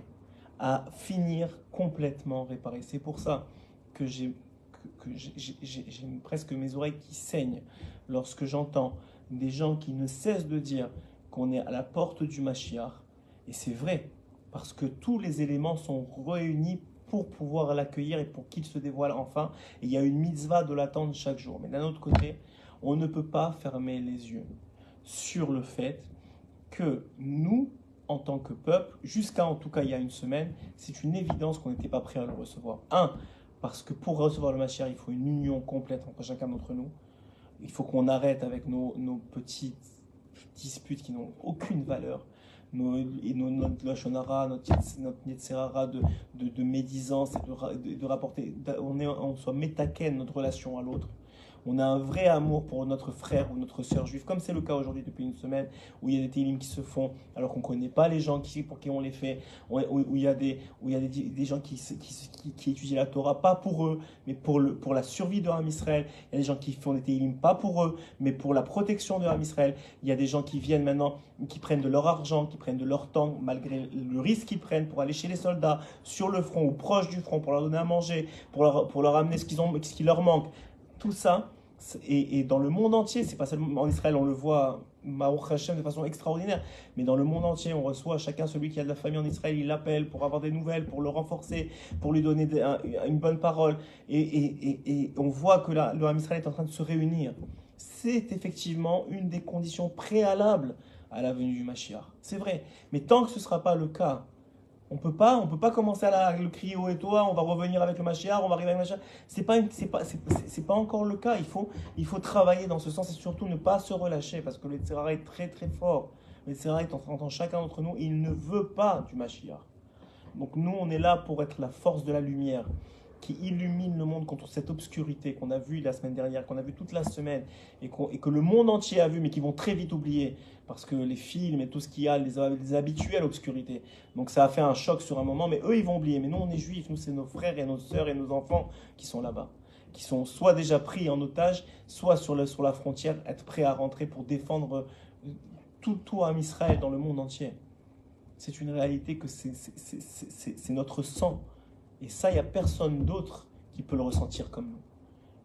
à finir complètement réparé. C'est pour ça que j'ai presque mes oreilles qui saignent lorsque j'entends des gens qui ne cessent de dire qu'on est à la porte du Mashiach. Et c'est vrai, parce que tous les éléments sont réunis pour pouvoir l'accueillir et pour qu'il se dévoile enfin. Et il y a une mitzvah de l'attendre chaque jour. Mais d'un autre côté, on ne peut pas fermer les yeux sur le fait que nous, en tant que peuple, jusqu'à en tout cas il y a une semaine, c'est une évidence qu'on n'était pas prêt à le recevoir. Parce que pour recevoir le Mashiach, il faut une union complète entre chacun d'entre nous. Il faut qu'on arrête avec nos petites disputes qui n'ont aucune valeur. Notre Lachonara, notre Yetzerara de médisance, et de rapporter, on soit métaken notre relation à l'autre. On a un vrai amour pour notre frère ou notre sœur juive, comme c'est le cas aujourd'hui depuis une semaine, où il y a des télim qui se font alors qu'on ne connaît pas les gens pour qui on les fait, où il y a des gens qui étudient la Torah, pas pour eux, mais pour la survie de Am Israël. Il y a des gens qui font des télim pas pour eux, mais pour la protection de Am Israël. Il y a des gens qui viennent maintenant, qui prennent de leur argent, qui prennent de leur temps, malgré le risque qu'ils prennent pour aller chez les soldats, sur le front ou proche du front, pour leur donner à manger, pour leur amener ce qui leur manque. Tout ça, et dans le monde entier, c'est pas seulement en Israël, on le voit, Baruch Hashem, de façon extraordinaire, mais dans le monde entier, on reçoit chacun, celui qui a de la famille en Israël, il l'appelle pour avoir des nouvelles, pour le renforcer, pour lui donner une bonne parole, et on voit que le Ham Israël est en train de se réunir. C'est effectivement une des conditions préalables à la venue du Mashiach. C'est vrai, mais tant que ce ne sera pas le cas, on peut pas commencer à le crier haut et toi, on va revenir avec le Mashiach, on va arriver avec le Mashiach. C'est pas encore le cas. Il faut travailler dans ce sens et surtout ne pas se relâcher parce que le Yetzirah est très très fort. Le Yetzirah est en chacun d'entre nous, il ne veut pas du Mashiach. Donc nous, on est là pour être la force de la lumière, qui illumine le monde contre cette obscurité qu'on a vue la semaine dernière, qu'on a vue toute la semaine, et que le monde entier a vu, mais qui vont très vite oublier, parce que les films et tout ce qu'il y a les habitués à l'obscurité. Donc ça a fait un choc sur un moment, mais eux, ils vont oublier. Mais nous, on est juifs, nous, c'est nos frères et nos sœurs et nos enfants qui sont là-bas, qui sont soit déjà pris en otage, soit sur la frontière, être prêts à rentrer pour défendre tout à Israël dans le monde entier. C'est une réalité que c'est notre sang. Et ça, il n'y a personne d'autre qui peut le ressentir comme nous.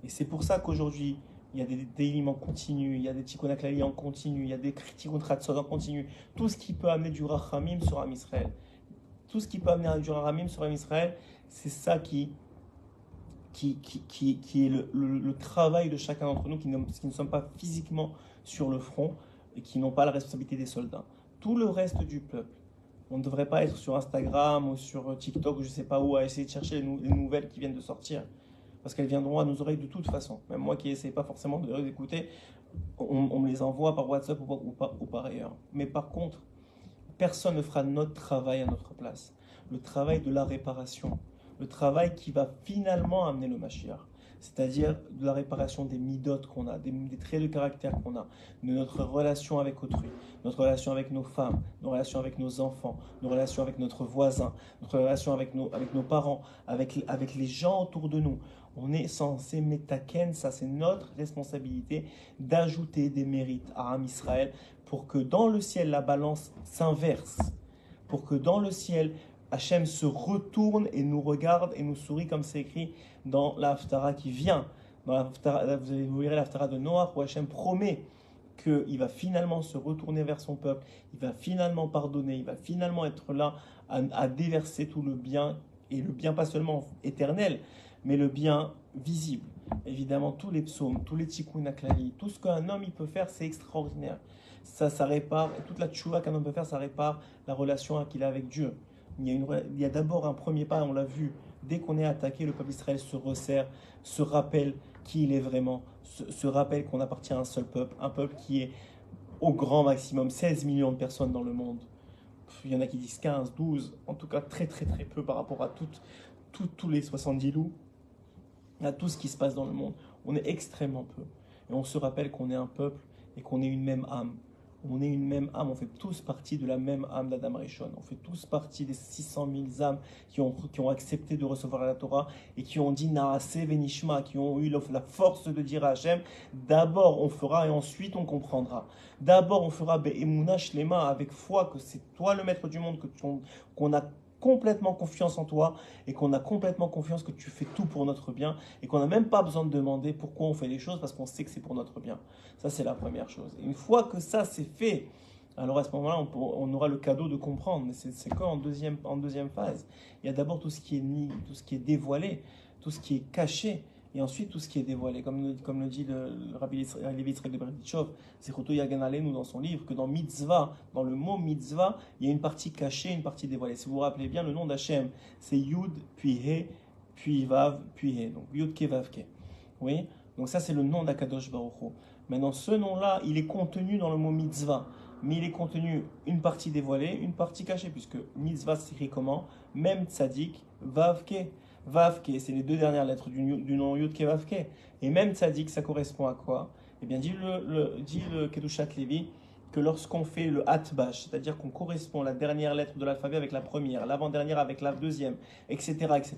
Et c'est pour ça qu'aujourd'hui, il y a des déliments continus, il y a des tikkun haklali en continu, il y a des tikkun chatzot en continu. Tout ce qui peut amener du rachamim sur Am Israël. Tout ce qui peut amener du rachamim sur Am Israël, c'est ça qui est le travail de chacun d'entre nous, qui ne sommes pas physiquement sur le front et qui n'ont pas la responsabilité des soldats. Tout le reste du peuple, on ne devrait pas être sur Instagram ou sur TikTok ou je ne sais pas où à essayer de chercher les nouvelles qui viennent de sortir. Parce qu'elles viendront à nos oreilles de toute façon. Même moi qui n'essaie pas forcément de les écouter, on me les envoie par WhatsApp ou par ailleurs. Mais par contre, personne ne fera notre travail à notre place. Le travail de la réparation. Le travail qui va finalement amener le Mashiach. C'est-à-dire de la réparation des midotes qu'on a, des traits de caractère qu'on a, de notre relation avec autrui, notre relation avec nos femmes, nos relations avec nos enfants, nos relations avec notre voisin, notre relation avec nos parents, avec les gens autour de nous. On est censé metaken, ça c'est notre responsabilité d'ajouter des mérites à Am Israël pour que dans le ciel la balance s'inverse, pour que dans le ciel Hachem se retourne et nous regarde et nous sourit comme c'est écrit dans la Haftara qui vient. Vous verrez la Haftara de Noach où Hachem promet qu'il va finalement se retourner vers son peuple, il va finalement pardonner, il va finalement être là à déverser tout le bien, et le bien pas seulement éternel, mais le bien visible. Évidemment, tous les psaumes, tous les tikkun haklali, tout ce qu'un homme il peut faire, c'est extraordinaire. Ça répare, toute la tchouva qu'un homme peut faire, ça répare la relation qu'il a avec Dieu. Il y a d'abord un premier pas, on l'a vu, dès qu'on est attaqué, le peuple d'Israël se resserre, se rappelle qui il est vraiment, se rappelle qu'on appartient à un seul peuple, un peuple qui est au grand maximum 16 millions de personnes dans le monde. Il y en a qui disent 15, 12, en tout cas très très très peu par rapport à tous les 70 loups, à tout ce qui se passe dans le monde. On est extrêmement peu. Et on se rappelle qu'on est un peuple et qu'on est une même âme. On est une même âme, on fait tous partie de la même âme d'Adam Rishon. On fait tous partie des 600 000 âmes qui ont accepté de recevoir la Torah et qui ont dit Naaseh Venishma, qui ont eu la force de dire à Hachem, d'abord on fera et ensuite on comprendra. D'abord on fera Be'emuna Shlema, avec foi que c'est toi le maître du monde, qu'on a complètement confiance en toi et qu'on a complètement confiance que tu fais tout pour notre bien et qu'on n'a même pas besoin de demander pourquoi on fait les choses parce qu'on sait que c'est pour notre bien. Ça, c'est la première chose. Et une fois que ça, c'est fait, alors à ce moment-là, on aura le cadeau de comprendre. Mais c'est qu'en deuxième phase. Il y a d'abord tout ce qui est nié, tout ce qui est dévoilé, tout ce qui est caché, et ensuite tout ce qui est dévoilé. Comme le dit le Rabbi Levi Yitzhak de Berdichov, Zechuto Yagan Aleinu dans son livre, que dans mitzvah, dans le mot mitzvah, il y a une partie cachée, une partie dévoilée. Si vous vous rappelez bien, le nom d'Hachem, c'est Yud, puis He, puis Vav, puis He. Donc Yud Ke Vav Ke. Oui? Donc ça, c'est le nom d'Akadosh Baruch Hu. Maintenant, ce nom-là, il est contenu dans le mot mitzvah. Mais il est contenu une partie dévoilée, une partie cachée, puisque mitzvah s'écrit comment? Même tzadik, Vav Ke. Vavke, c'est les deux dernières lettres du nom Yud Ke Vav Ke. Et même Tzadik, ça correspond à quoi? Eh bien, dit le Kedushat Levi que lorsqu'on fait le Hatbash, c'est-à-dire qu'on correspond la dernière lettre de l'alphabet avec la première, l'avant-dernière avec la deuxième, etc., etc.,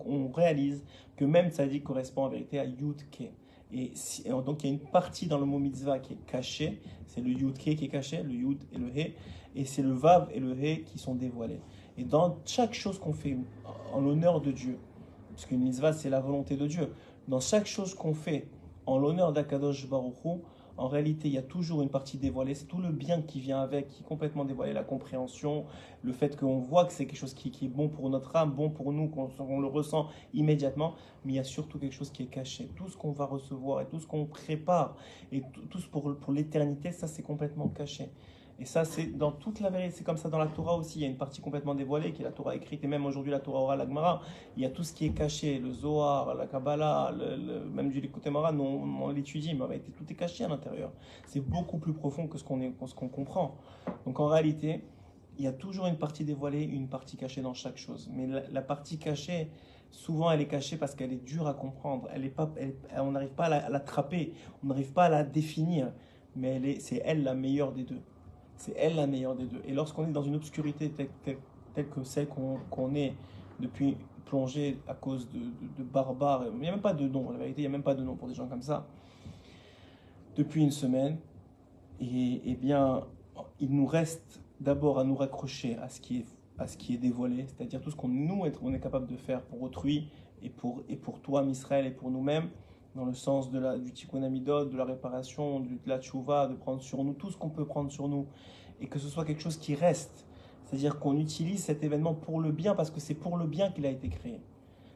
on réalise que même Tzadik correspond en vérité à Yud Ke. Et donc, il y a une partie dans le mot mitzvah qui est cachée, c'est le Yud Ke qui est caché, le Yud et le He, et c'est le Vav et le He qui sont dévoilés. Et dans chaque chose qu'on fait en l'honneur de Dieu, parce qu'une mitzvah, c'est la volonté de Dieu. Dans chaque chose qu'on fait en l'honneur d'Akadosh Baruch Hu, en réalité, il y a toujours une partie dévoilée. C'est tout le bien qui vient avec, qui est complètement dévoilé. La compréhension, le fait qu'on voit que c'est quelque chose qui est bon pour notre âme, bon pour nous, qu'on le ressent immédiatement. Mais il y a surtout quelque chose qui est caché. Tout ce qu'on va recevoir et tout ce qu'on prépare, et tout ce pour l'éternité, ça c'est complètement caché. Et ça, c'est dans toute la vérité, c'est comme ça dans la Torah aussi. Il y a une partie complètement dévoilée qui est la Torah écrite, et même aujourd'hui la Torah orale, la Gemara. Il y a tout ce qui est caché, le Zohar, la Kabbalah, même du Likutei Moharan, on l'étudie, mais en réalité, tout est caché à l'intérieur. C'est beaucoup plus profond que ce qu'on comprend. Donc en réalité, il y a toujours une partie dévoilée, une partie cachée dans chaque chose. Mais la partie cachée, Souvent, elle est cachée parce qu'elle est dure à comprendre. On n'arrive pas à l'attraper, on n'arrive pas à la définir. Mais c'est elle la meilleure des deux. C'est elle la meilleure des deux. Et lorsqu'on est dans une obscurité telle que celle qu'on est depuis plongé à cause de barbares, il n'y a même pas de nom, la vérité, il n'y a même pas de nom pour des gens comme ça, depuis une semaine, et bien, il nous reste d'abord à nous raccrocher à ce qui est dévoilé, c'est-à-dire tout ce on est capable de faire pour autrui et pour toi, Israël, et pour nous-mêmes, dans le sens du tikkun hamidot, de la réparation, de la tchouva, de prendre sur nous tout ce qu'on peut prendre sur nous, et que ce soit quelque chose qui reste, c'est-à-dire qu'on utilise cet événement pour le bien, parce que c'est pour le bien qu'il a été créé.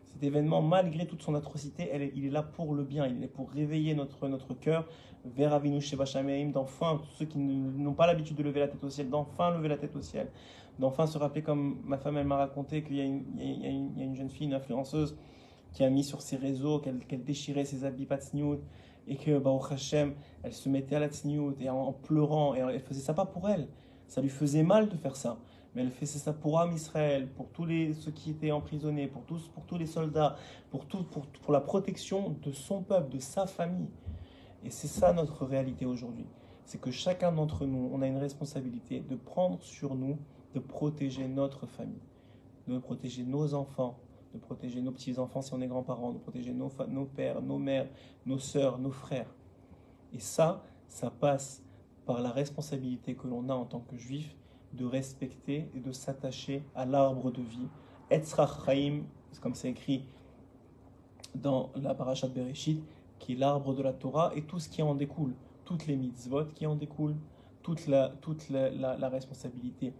Cet événement, malgré toute son atrocité, il est là pour le bien, il est pour réveiller notre cœur vers Avinu Sheba Shamayim, d'enfin, tous ceux qui n'ont pas l'habitude de lever la tête au ciel, d'enfin lever la tête au ciel, d'enfin se rappeler, comme ma femme elle m'a raconté, qu'il y a une jeune fille, une influenceuse, qui a mis sur ses réseaux qu'elle déchirait ses habits pas tsniout, et que Baruch Hashem, elle se mettait à la tsniout et en pleurant, et elle faisait ça pas pour elle, ça lui faisait mal de faire ça, mais elle faisait ça pour Am Israël, pour ceux qui étaient emprisonnés, pour tous les soldats, pour la protection de son peuple, de sa famille. Et c'est ça notre réalité aujourd'hui, c'est que chacun d'entre nous, on a une responsabilité de prendre sur nous, de protéger notre famille, de protéger nos enfants, de protéger nos petits-enfants si on est grands-parents, de protéger nos pères, nos mères, nos sœurs, nos frères. Et ça passe par la responsabilité que l'on a en tant que juif de respecter et de s'attacher à l'arbre de vie. Etzrach Chaim, comme c'est écrit dans la parashat Bereshit, qui est l'arbre de la Torah et tout ce qui en découle, toutes les mitzvot qui en découlent, toute la responsabilité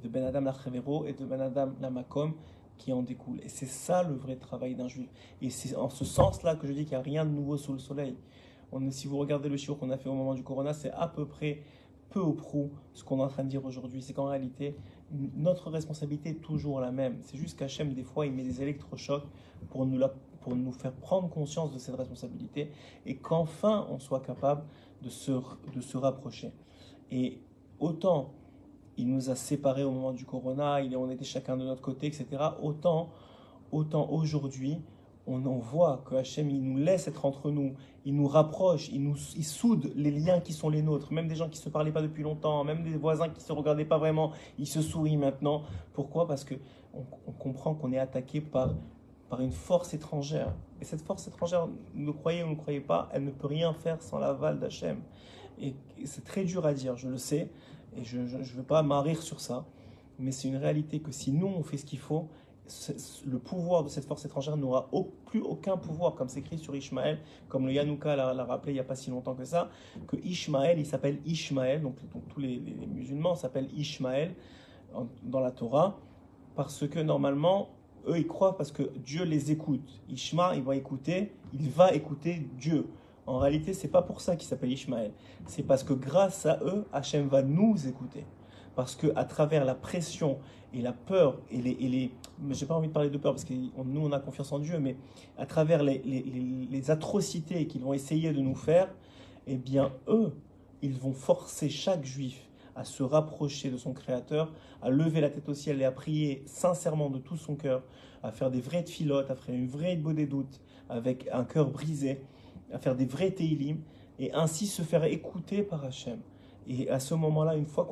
de Ben Adam la Chavero et de Ben Adam la Makom qui en découle. Et c'est ça le vrai travail d'un juif. Et c'est en ce sens-là que je dis qu'il n'y a rien de nouveau sous le soleil. Si vous regardez le shiur qu'on a fait au moment du Corona, c'est à peu près, peu ou prou, ce qu'on est en train de dire aujourd'hui. C'est qu'en réalité, notre responsabilité est toujours la même. C'est juste qu'Hachem, des fois, il met des électrochocs pour nous faire prendre conscience de cette responsabilité et qu'enfin, on soit capable de se rapprocher. Et autant il nous a séparés au moment du Corona, on était chacun de notre côté, etc. Autant aujourd'hui, on voit que Hachem, il nous laisse être entre nous, il nous rapproche, il soude les liens qui sont les nôtres, même des gens qui ne se parlaient pas depuis longtemps, même des voisins qui ne se regardaient pas vraiment, ils se sourient maintenant. Pourquoi ? Parce qu'on comprend qu'on est attaqué par une force étrangère. Et cette force étrangère, ne croyez ou ne croyez pas, elle ne peut rien faire sans l'aval d'Hachem. Et c'est très dur à dire, je le sais, et je ne veux pas m'arrêter sur ça, mais c'est une réalité que si nous on fait ce qu'il faut, le pouvoir de cette force étrangère n'aura plus aucun pouvoir, comme c'est écrit sur Ishmaël, comme le Yanouka l'a rappelé il n'y a pas si longtemps que ça, que Ishmaël, il s'appelle Ishmaël, donc tous les musulmans s'appellent Ishmaël dans la Torah, parce que normalement, eux ils croient parce que Dieu les écoute. Ishma, il va écouter Dieu. En réalité, c'est pas pour ça qu'il s'appelle Ishmaël. C'est parce que grâce à eux, Hachem va nous écouter. Parce qu'à travers la pression et la peur, j'ai pas envie de parler de peur parce que nous on a confiance en Dieu, mais à travers les atrocités qu'ils vont essayer de nous faire, eh bien eux, ils vont forcer chaque juif à se rapprocher de son Créateur, à lever la tête au ciel et à prier sincèrement de tout son cœur, à faire des vraies tfilotes, à faire une vraie doute avec un cœur brisé, à faire des vrais teilim, et ainsi se faire écouter par Hachem. Et à ce moment-là, une fois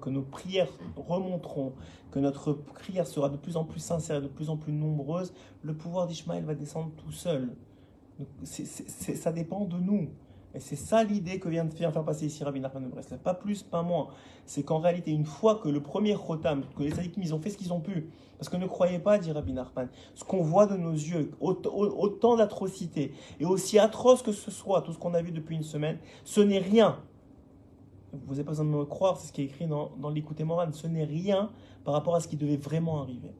que nos prières remonteront, que notre prière sera de plus en plus sincère et de plus en plus nombreuse, le pouvoir d'Ishmaël va descendre tout seul. Donc, ça dépend de nous. Et c'est ça l'idée que vient de faire passer ici Rabbi Nachman de Breslev. Pas plus, pas moins. C'est qu'en réalité, une fois que le premier chotam, que les tzadikim, ils ont fait ce qu'ils ont pu, parce que ne croyez pas, dit Rabbi Nachman, ce qu'on voit de nos yeux, autant d'atrocités, et aussi atroce que ce soit, tout ce qu'on a vu depuis une semaine, ce n'est rien. Vous n'avez pas besoin de me croire, c'est ce qui est écrit dans l'Écoute Moran, ce n'est rien par rapport à ce qui devait vraiment arriver.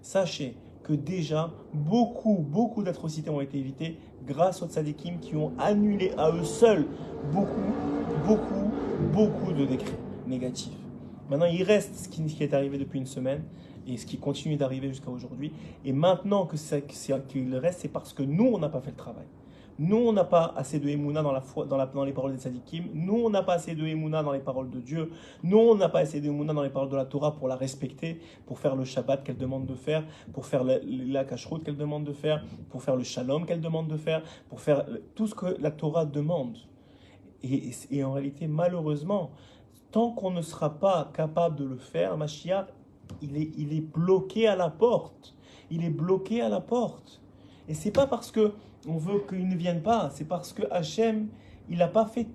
Sachez que déjà, beaucoup d'atrocités ont été évitées grâce aux tzadikim qui ont annulé à eux seuls beaucoup de décrets négatifs. Maintenant, il reste ce qui est arrivé depuis une semaine et ce qui continue d'arriver jusqu'à aujourd'hui. Et maintenant qu'il reste, c'est parce que nous, on n'a pas fait le travail. Nous, on n'a pas assez de émouna dans la foi, dans les paroles des tzadikim. Nous, on n'a pas assez de émouna dans les paroles de Dieu. Nous, on n'a pas assez de émouna dans les paroles de la Torah pour la respecter, pour faire le Shabbat qu'elle demande de faire, pour faire la kashrut qu'elle demande de faire, pour faire le shalom qu'elle demande de faire, pour faire tout ce que la Torah demande. Et en réalité, malheureusement, tant qu'on ne sera pas capable de le faire, Mashiach, il est bloqué à la porte. Il est bloqué à la porte. Et c'est pas parce que on veut qu'il ne vienne pas, c'est parce que Hachem, nous a fait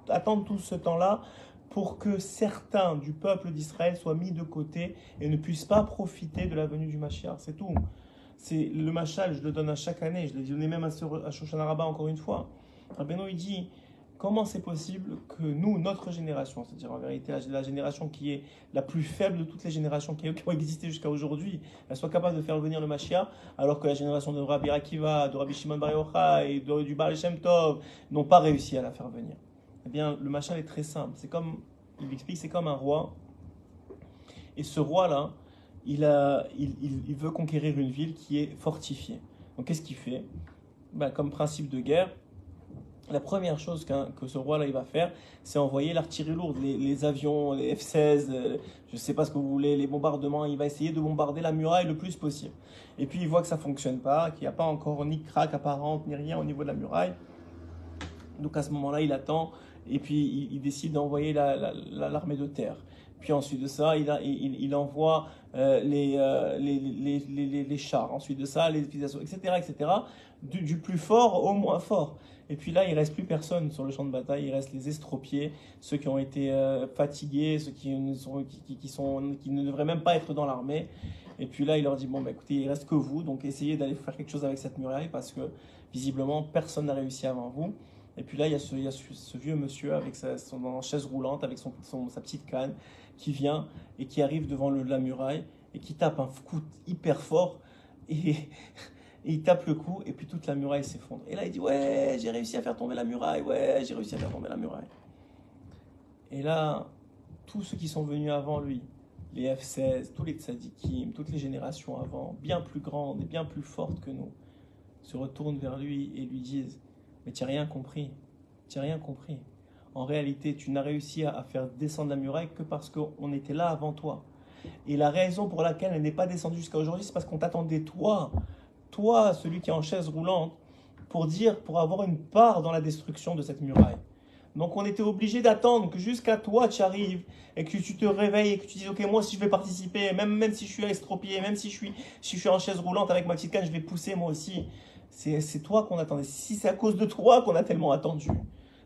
attendre tout ce temps-là pour que certains du peuple d'Israël soient mis de côté et ne puissent pas profiter de la venue du Mashiach. C'est tout. C'est le mashal, je le donne à chaque année, je l'ai donné même à Shoshana Rabbah encore une fois. Rabbeinu, il dit, comment c'est possible que nous, notre génération, c'est-à-dire en vérité la génération qui est la plus faible de toutes les générations qui ont existé jusqu'à aujourd'hui, elle soit capable de faire venir le Mashiach, alors que la génération de Rabbi Akiva, de Rabbi Shimon Bar Yochai et du Baal Shem Tov n'ont pas réussi à la faire venir. Eh bien, le mashal est très simple. C'est comme, il explique, c'est comme un roi. Et ce roi-là, il veut conquérir une ville qui est fortifiée. Donc, qu'est-ce qu'il fait? Comme principe de guerre, la première chose que ce roi-là il va faire, c'est envoyer l'artillerie lourde, les avions, les F-16, je ne sais pas ce que vous voulez, les bombardements. Il va essayer de bombarder la muraille le plus possible. Et puis, il voit que ça ne fonctionne pas, qu'il n'y a pas encore ni craque apparente, ni rien au niveau de la muraille. Donc, à ce moment-là, il attend et puis il décide d'envoyer l'armée de terre. Puis ensuite de ça, il envoie les chars. Ensuite de ça, les utilisations, etc., etc. Du plus fort au moins fort. Et puis là, il ne reste plus personne sur le champ de bataille. Il reste les estropiés, ceux qui ont été fatigués, ceux qui ne devraient même pas être dans l'armée. Et puis là, il leur dit, bon, écoutez, il ne reste que vous, donc essayez d'aller faire quelque chose avec cette muraille parce que visiblement, personne n'a réussi avant vous. Et puis là, il y a ce vieux monsieur avec son chaise roulante, avec sa petite canne, qui vient et qui arrive devant la muraille et qui tape un coup hyper fort. Et il tape le coup et puis toute la muraille s'effondre. Et là, il dit, ouais, j'ai réussi à faire tomber la muraille, ouais, j'ai réussi à faire tomber la muraille. Et là, tous ceux qui sont venus avant lui, les F-16, tous les tzadikim, toutes les générations avant, bien plus grandes et bien plus fortes que nous, se retournent vers lui et lui disent, mais tu n'as rien compris, tu n'as rien compris. En réalité, tu n'as réussi à faire descendre la muraille que parce qu'on était là avant toi. Et la raison pour laquelle elle n'est pas descendue jusqu'à aujourd'hui, c'est parce qu'on t'attendait toi, celui qui est en chaise roulante, pour avoir une part dans la destruction de cette muraille. Donc on était obligé d'attendre que jusqu'à toi tu arrives et que tu te réveilles et que tu dises ok, moi si je vais participer, même si je suis estropié, même si je suis en chaise roulante avec ma petite canne, je vais pousser moi aussi. C'est toi qu'on attendait. Si c'est à cause de toi qu'on a tellement attendu.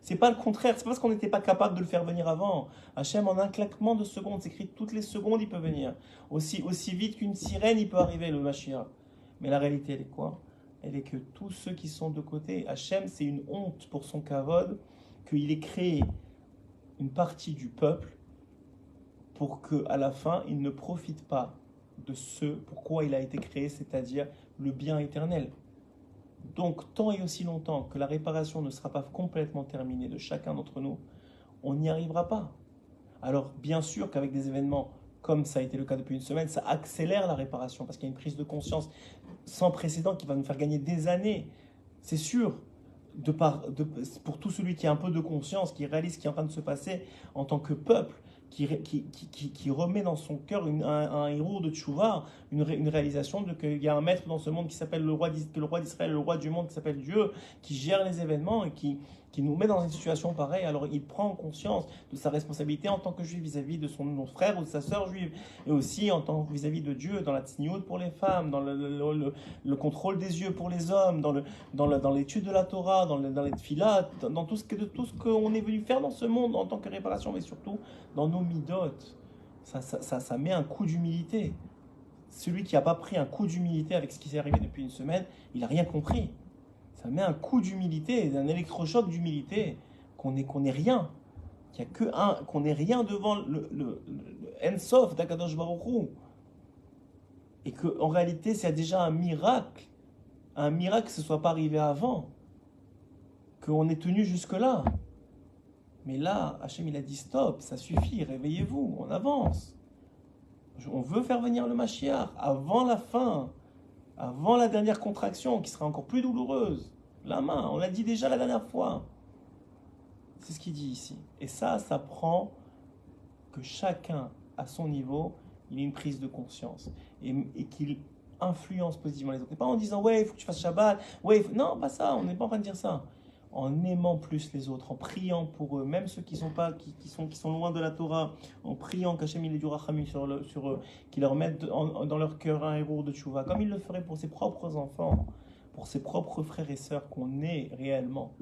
C'est pas le contraire, c'est parce qu'on n'était pas capable de le faire venir avant. Hachem, en un claquement de secondes, c'est écrit toutes les secondes, il peut venir. Aussi vite qu'une sirène, il peut arriver, le Mashiach. Mais la réalité, elle est quoi? Elle est que tous ceux qui sont de côté, Hachem, c'est une honte pour son kavod, qu'il ait créé une partie du peuple pour qu'à la fin, il ne profite pas de ce pourquoi il a été créé, c'est-à-dire le bien éternel. Donc, tant et aussi longtemps que la réparation ne sera pas complètement terminée de chacun d'entre nous, on n'y arrivera pas. Alors, bien sûr qu'avec des événements comme ça a été le cas depuis une semaine, ça accélère la réparation parce qu'il y a une prise de conscience sans précédent qui va nous faire gagner des années. C'est sûr, pour tout celui qui a un peu de conscience, qui réalise ce qui est en train de se passer en tant que peuple, qui remet dans son cœur un héros de tchouva, une réalisation qu'il y a un maître dans ce monde qui s'appelle le roi d'Israël, le roi du monde qui s'appelle Dieu, qui gère les événements et qui nous met dans une situation pareille. Alors il prend conscience de sa responsabilité en tant que juif vis-à-vis de son frère ou de sa sœur juive, et aussi en tant vis-à-vis de Dieu, dans la tsniout pour les femmes, dans le contrôle des yeux pour les hommes, dans l'étude de la Torah, dans les tfilat, dans tout ce qu'on est venu faire dans ce monde en tant que réparation, mais surtout dans nos midot. Ça met un coup d'humilité. Celui qui n'a pas pris un coup d'humilité avec ce qui s'est arrivé depuis une semaine, il n'a rien compris. Ça met un coup d'humilité, un électrochoc d'humilité, qu'on est rien, qu'on n'est rien devant le Ensof d'Akadosh Baruch Hu. Et qu'en réalité, c'est déjà un miracle que ce ne soit pas arrivé avant, qu'on est tenu jusque-là. Mais là, Hachem, il a dit stop, ça suffit, réveillez-vous, on avance. On veut faire venir le Mashiach avant la fin. avant la dernière contraction, qui sera encore plus douloureuse. La main, on l'a dit déjà la dernière fois. C'est ce qu'il dit ici. Et ça prend que chacun, à son niveau, il ait une prise de conscience et qu'il influence positivement les autres. Et pas en disant, ouais, il faut que tu fasses Shabbat, ouais, non, pas ça, on n'est pas en train de dire ça. En aimant plus les autres, en priant pour eux, même ceux qui sont loin de la Torah, en priant qu'Hachem il ait du rachamim sur eux, qu'il leur mette dans leur cœur un héros de tchouva, comme il le ferait pour ses propres enfants, pour ses propres frères et sœurs qu'on est réellement.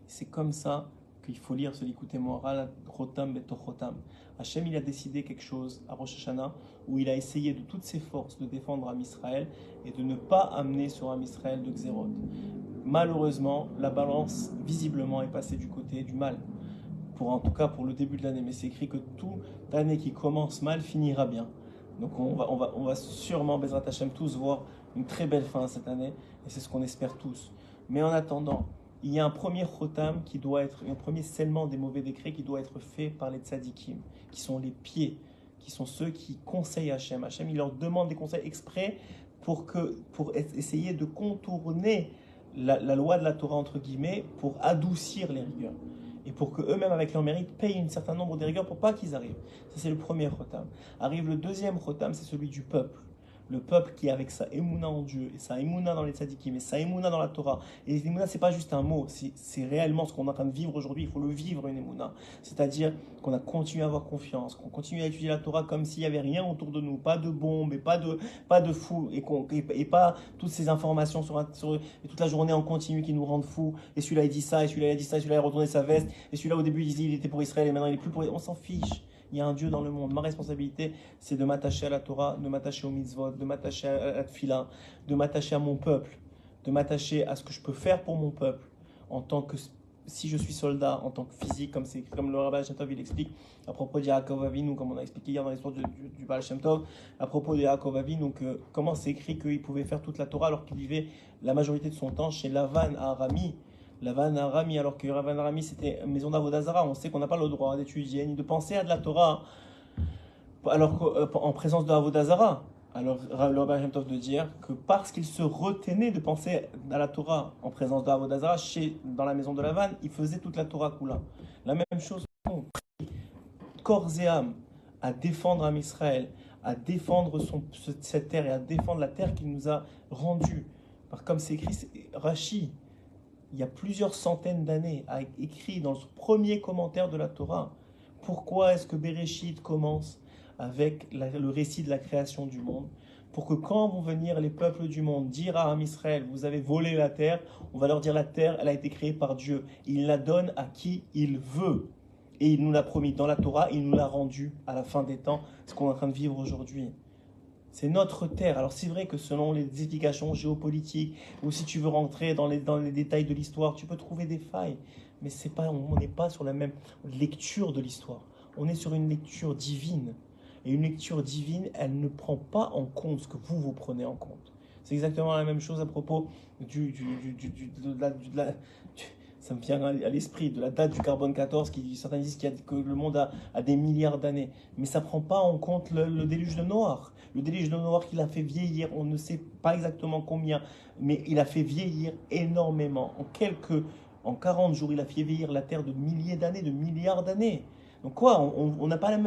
C'est comme ça qu'il faut lire ce Likutei Moharal, Rotam Betoch Rotam. Hachem, il a décidé quelque chose à Rosh Hashanah où il a essayé de toutes ses forces de défendre Am Israël et de ne pas amener sur Am Israël de Xérot. Malheureusement, la balance, visiblement, est passée du côté du mal. En tout cas, pour le début de l'année. Mais c'est écrit que toute année qui commence mal finira bien. Donc on va sûrement, Bezrat Hashem, tous voir une très belle fin cette année. Et c'est ce qu'on espère tous. Mais en attendant, il y a un premier chotam qui doit être, un premier scellement des mauvais décrets qui doit être fait par les tzadikim, qui sont les pieds, qui sont ceux qui conseillent Hachem. Hachem, il leur demande des conseils exprès pour essayer de contourner la loi de la Torah, entre guillemets, pour adoucir les rigueurs. Et pour qu'eux-mêmes, avec leur mérite, payent un certain nombre de rigueurs pour pas qu'ils arrivent. Ça, c'est le premier chotam. Arrive le deuxième chotam, c'est celui du peuple. Le peuple qui, avec sa émouna en Dieu, et sa émouna dans les tzadikim, et sa émouna dans la Torah. Et l'émouna, c'est pas juste un mot, c'est réellement ce qu'on est en train de vivre aujourd'hui. Il faut le vivre, une émouna. C'est-à-dire qu'on a continué à avoir confiance, qu'on continue à étudier la Torah comme s'il n'y avait rien autour de nous, pas de bombes, et pas de fous, et pas toutes ces informations et toute la journée en continu qui nous rendent fous. Et celui-là, il dit ça, et celui-là, il dit ça, et celui-là, il a retourné sa veste, et celui-là, au début, il disait il était pour Israël, et maintenant, il est plus pour Israël. On s'en fiche. Il y a un Dieu dans le monde. Ma responsabilité, c'est de m'attacher à la Torah, de m'attacher au mitzvot, de m'attacher à la tfila, de m'attacher à mon peuple, de m'attacher à ce que je peux faire pour mon peuple, en tant que, si je suis soldat, en tant que physique, comme le Rabbi Shem Tov il explique, à propos de Yaakov Avinu, comme on a expliqué hier dans l'histoire du Baal Shem Tov, à propos de Yaakov Avinu, donc comment c'est écrit qu'il pouvait faire toute la Torah alors qu'il vivait la majorité de son temps chez Lavan à Arami. Lavan Arami, alors que Lavan Arami c'était une maison d'Avodah Zarah. On sait qu'on n'a pas le droit d'étudier ni de penser à de la Torah alors en présence de Avodah Zarah. Alors le Rabbi Shem Tov de dire que parce qu'il se retenait de penser à la Torah en présence de Avodah Zarah dans la maison de Lavan, il faisait toute la Torah Kula. La même chose, on prie corps et âme à défendre Am Israël, à défendre cette terre et à défendre la terre qu'il nous a rendue. Comme c'est écrit, Rashi, il y a plusieurs centaines d'années, a écrit dans son premier commentaire de la Torah, pourquoi est-ce que Bereshit commence avec le récit de la création du monde, pour que quand vont venir les peuples du monde dire à Am Israël, vous avez volé la terre, on va leur dire la terre, elle a été créée par Dieu. Il la donne à qui il veut. Et il nous l'a promis dans la Torah, il nous l'a rendu à la fin des temps, ce qu'on est en train de vivre aujourd'hui. C'est notre terre. Alors c'est vrai que selon les explications géopolitiques, ou si tu veux rentrer dans les détails de l'histoire, tu peux trouver des failles. Mais on n'est pas sur la même lecture de l'histoire. On est sur une lecture divine. Et une lecture divine, elle ne prend pas en compte ce que vous prenez en compte. C'est exactement la même chose à propos ça me vient à l'esprit de la date du carbone 14, certains disent que le monde a des milliards d'années. Mais ça ne prend pas en compte le déluge de Noach. Le déluge de Noach, il a fait vieillir, on ne sait pas exactement combien, mais il a fait vieillir énormément. En 40 jours, il a fait vieillir la Terre de milliers d'années, de milliards d'années. Donc quoi, on n'a pas la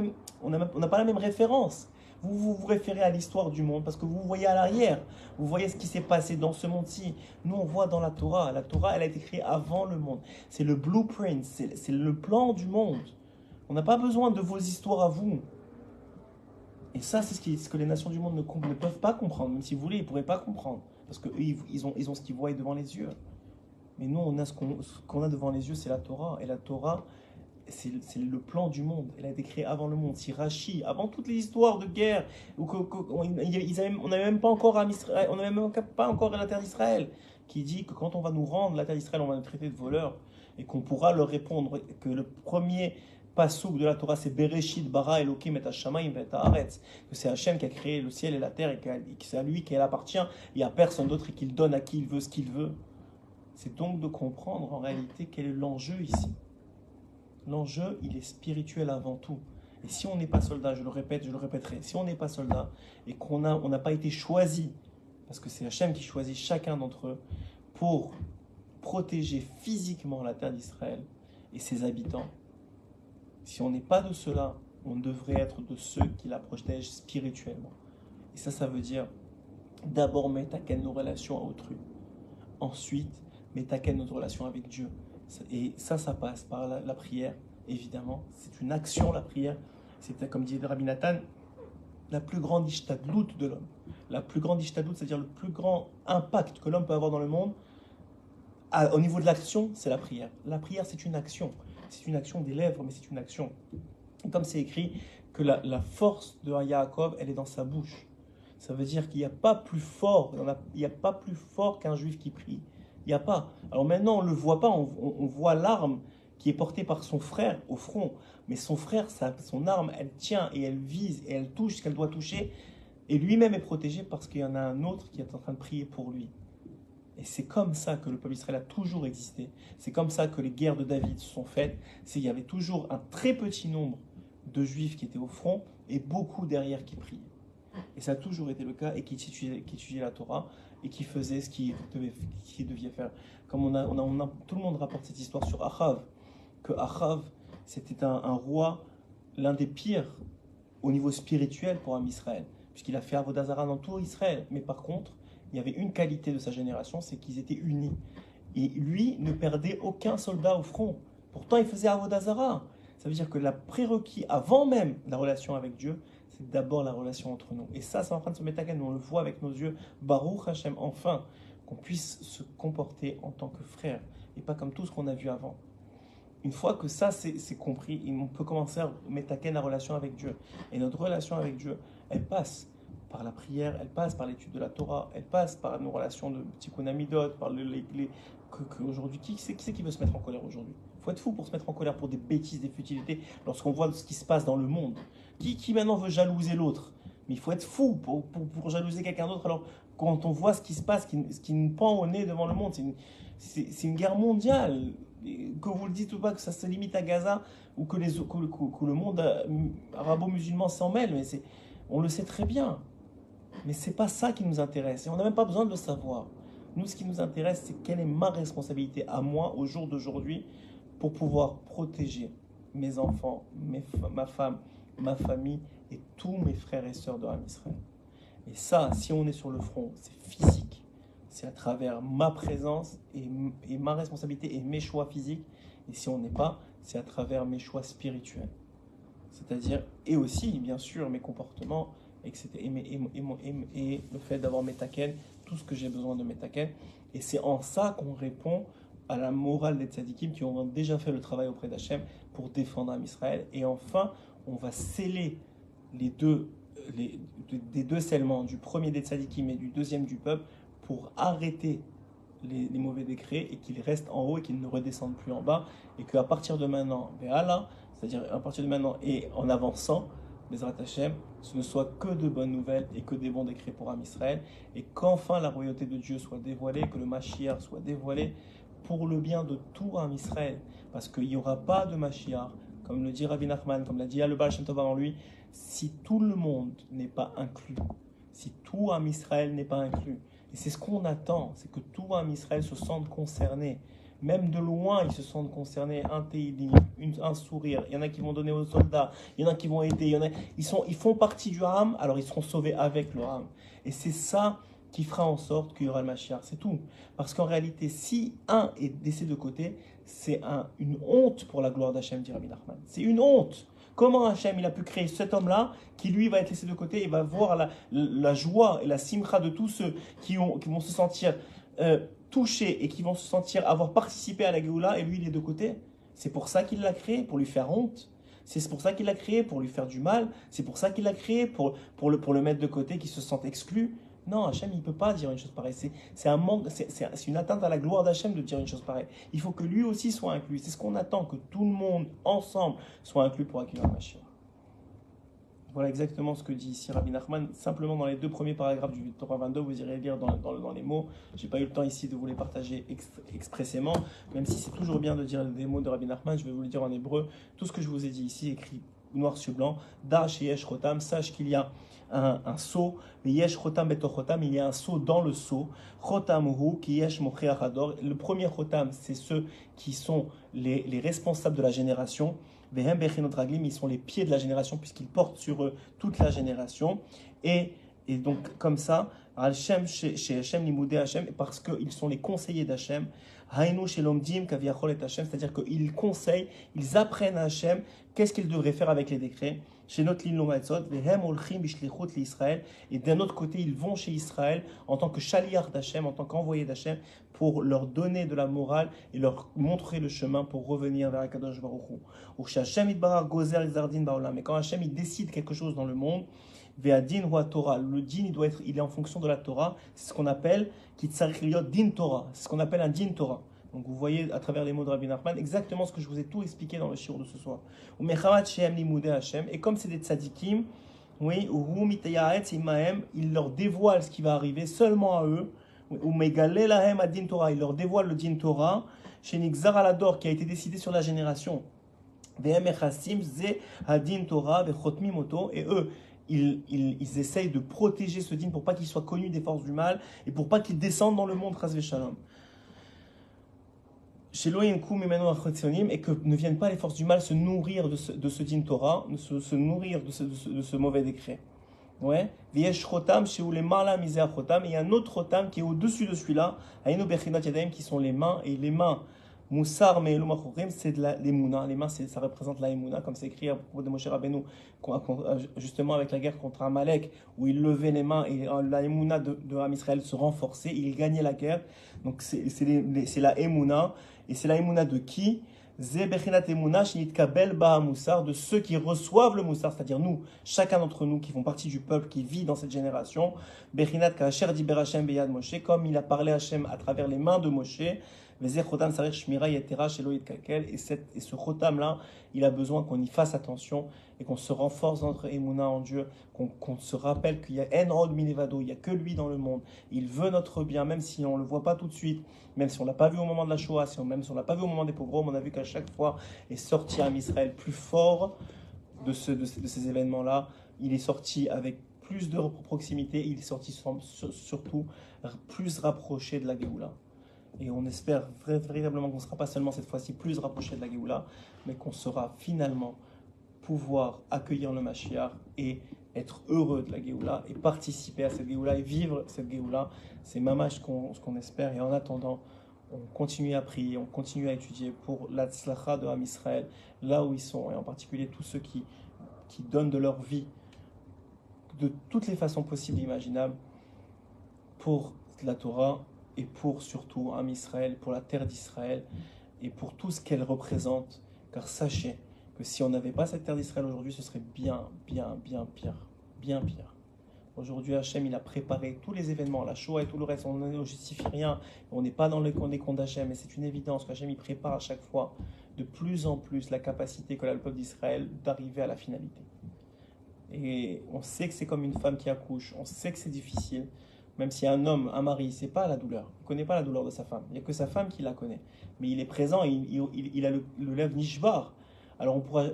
même référence. Vous référez à l'histoire du monde parce que vous voyez à l'arrière, vous voyez ce qui s'est passé dans ce monde-ci. Nous, on voit dans la Torah. La Torah, elle a été créée avant le monde. C'est le blueprint, c'est le plan du monde. On n'a pas besoin de vos histoires à vous. Et ça, c'est ce que les nations du monde ne peuvent pas comprendre. Même si vous voulez, ils ne pourraient pas comprendre. Parce qu'eux, ils ont ce qu'ils voient devant les yeux. Mais nous, on a ce qu'on a devant les yeux, c'est la Torah. Et la Torah, c'est le plan du monde. Elle a été créée avant le monde. C'est Rashi, avant toutes les histoires de guerre, on n'avait même pas encore on n'avait même pas encore la terre d'Israël, qui dit que quand on va nous rendre la terre d'Israël, on va nous traiter de voleurs, et qu'on pourra leur répondre que le premier pasouk de la Torah, c'est Bereshit bara Elokim et Hashamayim et Haaretz, que c'est Hachem qui a créé le ciel et la terre, et que c'est à lui qu'elle appartient. Il n'y a personne d'autre et qu'il donne à qui il veut ce qu'il veut. C'est donc de comprendre en réalité quel est l'enjeu ici. L'enjeu, il est spirituel avant tout. Et si on n'est pas soldat, je le répète, je le répéterai, si on n'est pas soldat et on n'a pas été choisi, parce que c'est Hachem qui choisit chacun d'entre eux pour protéger physiquement la terre d'Israël et ses habitants, si on n'est pas de ceux-là, on devrait être de ceux qui la protègent spirituellement. Et ça veut dire d'abord mettre à quelle nos relations à autrui. Ensuite, mettre à quelle notre relation avec Dieu. Et ça passe par la prière, évidemment. C'est une action, la prière. C'est, comme dit Rabbi Nathan, la plus grande ishtadlout de l'homme. La plus grande ishtadlout, c'est-à-dire le plus grand impact que l'homme peut avoir dans le monde, au niveau de l'action, c'est la prière. La prière, c'est une action. C'est une action des lèvres, mais c'est une action. Et comme c'est écrit que la force de Yaakov, elle est dans sa bouche. Ça veut dire qu'il n'y a pas plus fort, il n'y a pas plus fort qu'un juif qui prie. Il n'y a pas. Alors maintenant, on ne le voit pas, on voit l'arme qui est portée par son frère au front. Mais son frère, son arme, elle tient et elle vise et elle touche ce qu'elle doit toucher. Et lui-même est protégé parce qu'il y en a un autre qui est en train de prier pour lui. Et c'est comme ça que le peuple d'Israël a toujours existé. C'est comme ça que les guerres de David se sont faites. Il y avait toujours un très petit nombre de juifs qui étaient au front et beaucoup derrière qui priaient. Et ça a toujours été le cas et qui étudiaient la Torah et qui faisaient ce qu'ils devaient faire. Comme tout le monde rapporte cette histoire sur Achav, que Achav, c'était un roi, l'un des pires au niveau spirituel pour un Israël, puisqu'il a fait Avodah Zarah dans tout Israël. Mais par contre, il y avait une qualité de sa génération, c'est qu'ils étaient unis. Et lui ne perdait aucun soldat au front. Pourtant, il faisait Avodah Zarah. Ça veut dire que la prérequis, avant même la relation avec Dieu, c'est d'abord la relation entre nous. Et ça, c'est en train de se mettre à gain. On le voit avec nos yeux. Baruch Hashem, enfin, qu'on puisse se comporter en tant que frère et pas comme tout ce qu'on a vu avant. Une fois que ça, c'est compris, on peut commencer à mettre à gain la relation avec Dieu. Et notre relation avec Dieu, elle passe par la prière, elle passe par l'étude de la Torah, elle passe par nos relations de tikkun amidot, par aujourd'hui, qui c'est qui veut se mettre en colère aujourd'hui? Il faut être fou pour se mettre en colère pour des bêtises, des futilités, lorsqu'on voit ce qui se passe dans le monde. Qui maintenant veut jalouser l'autre? Mais il faut être fou pour jalouser quelqu'un d'autre, alors quand on voit ce qui se passe, ce qui nous pend au nez devant le monde, c'est une guerre mondiale. Que vous le dites ou pas, que ça se limite à Gaza, ou que le monde arabo-musulman s'en mêle, mais on le sait très bien. Mais c'est pas ça qui nous intéresse, et on n'a même pas besoin de le savoir. Nous, ce qui nous intéresse, c'est quelle est ma responsabilité à moi, au jour d'aujourd'hui, pour pouvoir protéger mes enfants, ma femme, ma famille, et tous mes frères et sœurs de Ham Israël. Et ça, si on est sur le front, c'est physique. C'est à travers ma présence et ma responsabilité et mes choix physiques. Et si on n'est pas, c'est à travers mes choix spirituels. C'est-à-dire, et aussi, bien sûr, mes comportements, etc. Et le fait d'avoir mes taken, tout ce que j'ai besoin de mes taken. Et c'est en ça qu'on répond à la morale des tzadikim qui ont déjà fait le travail auprès d'Hachem pour défendre Am Israël. Et enfin, on va sceller des deux scellements, du premier des tzadikim et du deuxième du peuple, pour arrêter les mauvais décrets et qu'ils restent en haut et qu'ils ne redescendent plus en bas. Et qu'à partir de maintenant, c'est-à-dire à partir de maintenant et en avançant, Bezrat Hashem, ce ne soit que de bonnes nouvelles et que des bons décrets pour Am Israël, et qu'enfin la royauté de Dieu soit dévoilée, que le Mashiach soit dévoilé pour le bien de tout Am Israël, parce qu'il n'y aura pas de Mashiach, comme le dit Rabbi Nachman, comme l'a dit le Baal Shem Tov avant lui, si tout le monde n'est pas inclus, si tout Am Israël n'est pas inclus. Et c'est ce qu'on attend, c'est que tout Am Israël se sente concerné. Même de loin, ils se sentent concernés, un téhilim, un sourire. Il y en a qui vont donner aux soldats, il y en a qui vont aider, ils font partie du Ham, alors ils seront sauvés avec le Ham. Et c'est ça qui fera en sorte qu'il y aura le Mashiach, c'est tout. Parce qu'en réalité, si un est laissé de côté, c'est une honte pour la gloire d'Hachem, dit Rabbi Nachman. C'est une honte. Comment Hachem il a pu créer cet homme-là, qui lui va être laissé de côté et va voir la joie et la simcha de tous ceux qui vont se sentir touchés et qui vont se sentir avoir participé à la Géoula, et lui il est de côté. C'est pour ça qu'il l'a créé, pour lui faire honte. C'est pour ça qu'il l'a créé, pour lui faire du mal. C'est pour ça qu'il l'a créé, pour le mettre de côté, qu'il se sente exclu. Non, Hachem, il ne peut pas dire une chose pareille. C'est un manque, c'est une atteinte à la gloire d'Hachem de dire une chose pareille. Il faut que lui aussi soit inclus. C'est ce qu'on attend, que tout le monde, ensemble, soit inclus pour accueillir le Mashiach. Voilà exactement ce que dit ici Rabbi Nachman. Simplement dans les deux premiers paragraphes du Torah 22, vous irez lire dans les mots. Je n'ai pas eu le temps ici de vous les partager expressément, même si c'est toujours bien de dire des mots de Rabbi Nachman, je vais vous le dire en hébreu. Tout ce que je vous ai dit ici, écrit noir sur blanc. Dash et Yesh Chotam, sache qu'il y a un sceau. Yesh Chotam Beto Chotam, il y a un sceau dans le sceau. Chotam Hu, qui Yesh Mocheach Hador. Le premier Chotam, c'est ceux qui sont les responsables de la génération. Vehem Bechinot Raglim, ils sont les pieds de la génération, puisqu'ils portent sur eux toute la génération. Et donc, comme ça, Hashem, chez Hashem, Limoudé Hashem, parce qu'ils sont les conseillers d'Hashem. Haïnou chez l'Omdim, Kaviachol et Hashem, c'est-à-dire qu'ils conseillent, ils apprennent à Hashem qu'est-ce qu'ils devraient faire avec les décrets. Chez notre ligne Lomatzot, Vehem Olchim Bishlichut l'Israël, et d'un autre côté, ils vont chez Israël en tant que Shaliach d'Hashem, en tant qu'envoyé d'Hashem, pour leur donner de la morale et leur montrer le chemin pour revenir vers Akadosh Baruch Hu. Ou chez Hashem Idbarar Gozer Zardin Baolam, et quand Hashem il décide quelque chose dans le monde, Ve'adin ou Torah. Le din, il est en fonction de la Torah. C'est ce qu'on appelle Kitzarich Liot Din Torah. C'est ce qu'on appelle un din Torah. Donc vous voyez à travers les mots de Rabbi Nachman exactement ce que je vous ai tout expliqué dans le shiur de ce soir. Et comme c'est des tzadikim, oui, il leur dévoile ce qui va arriver seulement à eux. Il leur dévoile le din Torah, chez Nixar Alador, qui a été décidé sur la génération. Et eux, ils essayent de protéger ce din pour pas qu'il soit connu des forces du mal et pour pas qu'il descende dans le monde Chas v'Shalom. Et que ne viennent pas les forces du mal se nourrir de ce din Torah, se nourrir de ce mauvais décret. Ouais. Et il y a un autre rotam qui est au-dessus de celui-là, qui sont les mains, et les mains. Moussar mais c'est de l'Emouna. Les mains, ça représente la Emouna, comme c'est écrit à propos de Moshe Rabbeinu, justement avec la guerre contre Amalek, où il levait les mains et la Emouna de Ham Israël se renforçait, il gagnait la guerre. Donc c'est la Emouna. Et c'est la Emouna de qui? De ceux qui reçoivent le Moussar, c'est-à-dire nous, chacun d'entre nous qui font partie du peuple qui vit dans cette génération. Comme il a parlé Hachem à travers les mains de Moshe. Et ce chotam-là, il a besoin qu'on y fasse attention et qu'on se renforce dans notre émouna en Dieu, qu'on se rappelle qu'il y a Enrod Milevado, il n'y a que lui dans le monde. Il veut notre bien, même si on ne le voit pas tout de suite, même si on ne l'a pas vu au moment de la Shoah, même si on ne l'a pas vu au moment des pogroms, on a vu qu'à chaque fois est sorti un Israël plus fort de ces événements-là. Il est sorti avec plus de proximité, il est sorti surtout plus rapproché de la Géoula. Et on espère véritablement qu'on ne sera pas seulement cette fois-ci plus rapproché de la Géoula, mais qu'on saura finalement pouvoir accueillir le Mashiach et être heureux de la Géoula et participer à cette Géoula et vivre cette Géoula. C'est mamash ce qu'on espère. Et en attendant, on continue à prier, on continue à étudier pour la tzlacha de Ham Israël, là où ils sont, et en particulier tous ceux qui donnent de leur vie de toutes les façons possibles et imaginables pour la Torah, et pour surtout Ham Israël, pour la terre d'Israël, et pour tout ce qu'elle représente. Car sachez que si on n'avait pas cette terre d'Israël aujourd'hui, ce serait bien pire. Bien pire. Aujourd'hui, Hachem, il a préparé tous les événements, la Shoah et tout le reste. On ne justifie rien, on n'est pas dans les comptes d'Hachem, mais c'est une évidence qu'Hachem, il prépare à chaque fois de plus en plus la capacité que le peuple d'Israël d'arriver à la finalité. Et on sait que c'est comme une femme qui accouche, on sait que c'est difficile. Même si un homme, un mari, c'est pas la douleur. Il ne connaît pas la douleur de sa femme. Il n'y a que sa femme qui la connaît. Mais il est présent, il a le lèvre nishbar. Alors on ne pourra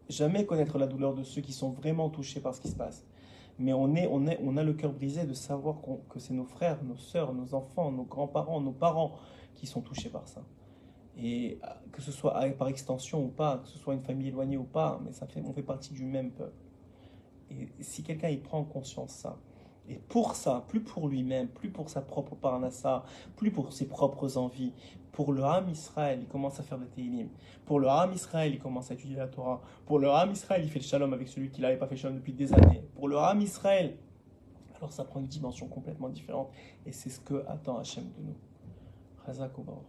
jamais connaître la douleur de ceux qui sont vraiment touchés par ce qui se passe. Mais on a le cœur brisé de savoir que c'est nos frères, nos sœurs, nos enfants, nos grands-parents, nos parents qui sont touchés par ça. Et que ce soit par extension ou pas, que ce soit une famille éloignée ou pas, mais on fait partie du même peuple. Et si quelqu'un il prend en conscience ça, et pour ça, plus pour lui-même, plus pour sa propre parnassa, plus pour ses propres envies, pour le Ham Israël, il commence à faire des Teilim. Pour le Ham Israël, il commence à étudier la Torah. Pour le Ham Israël, il fait le shalom avec celui qui n'avait pas fait le shalom depuis des années. Pour le Ham Israël, alors ça prend une dimension complètement différente. Et c'est ce que attend Hachem de nous. Chazak ou Baruch.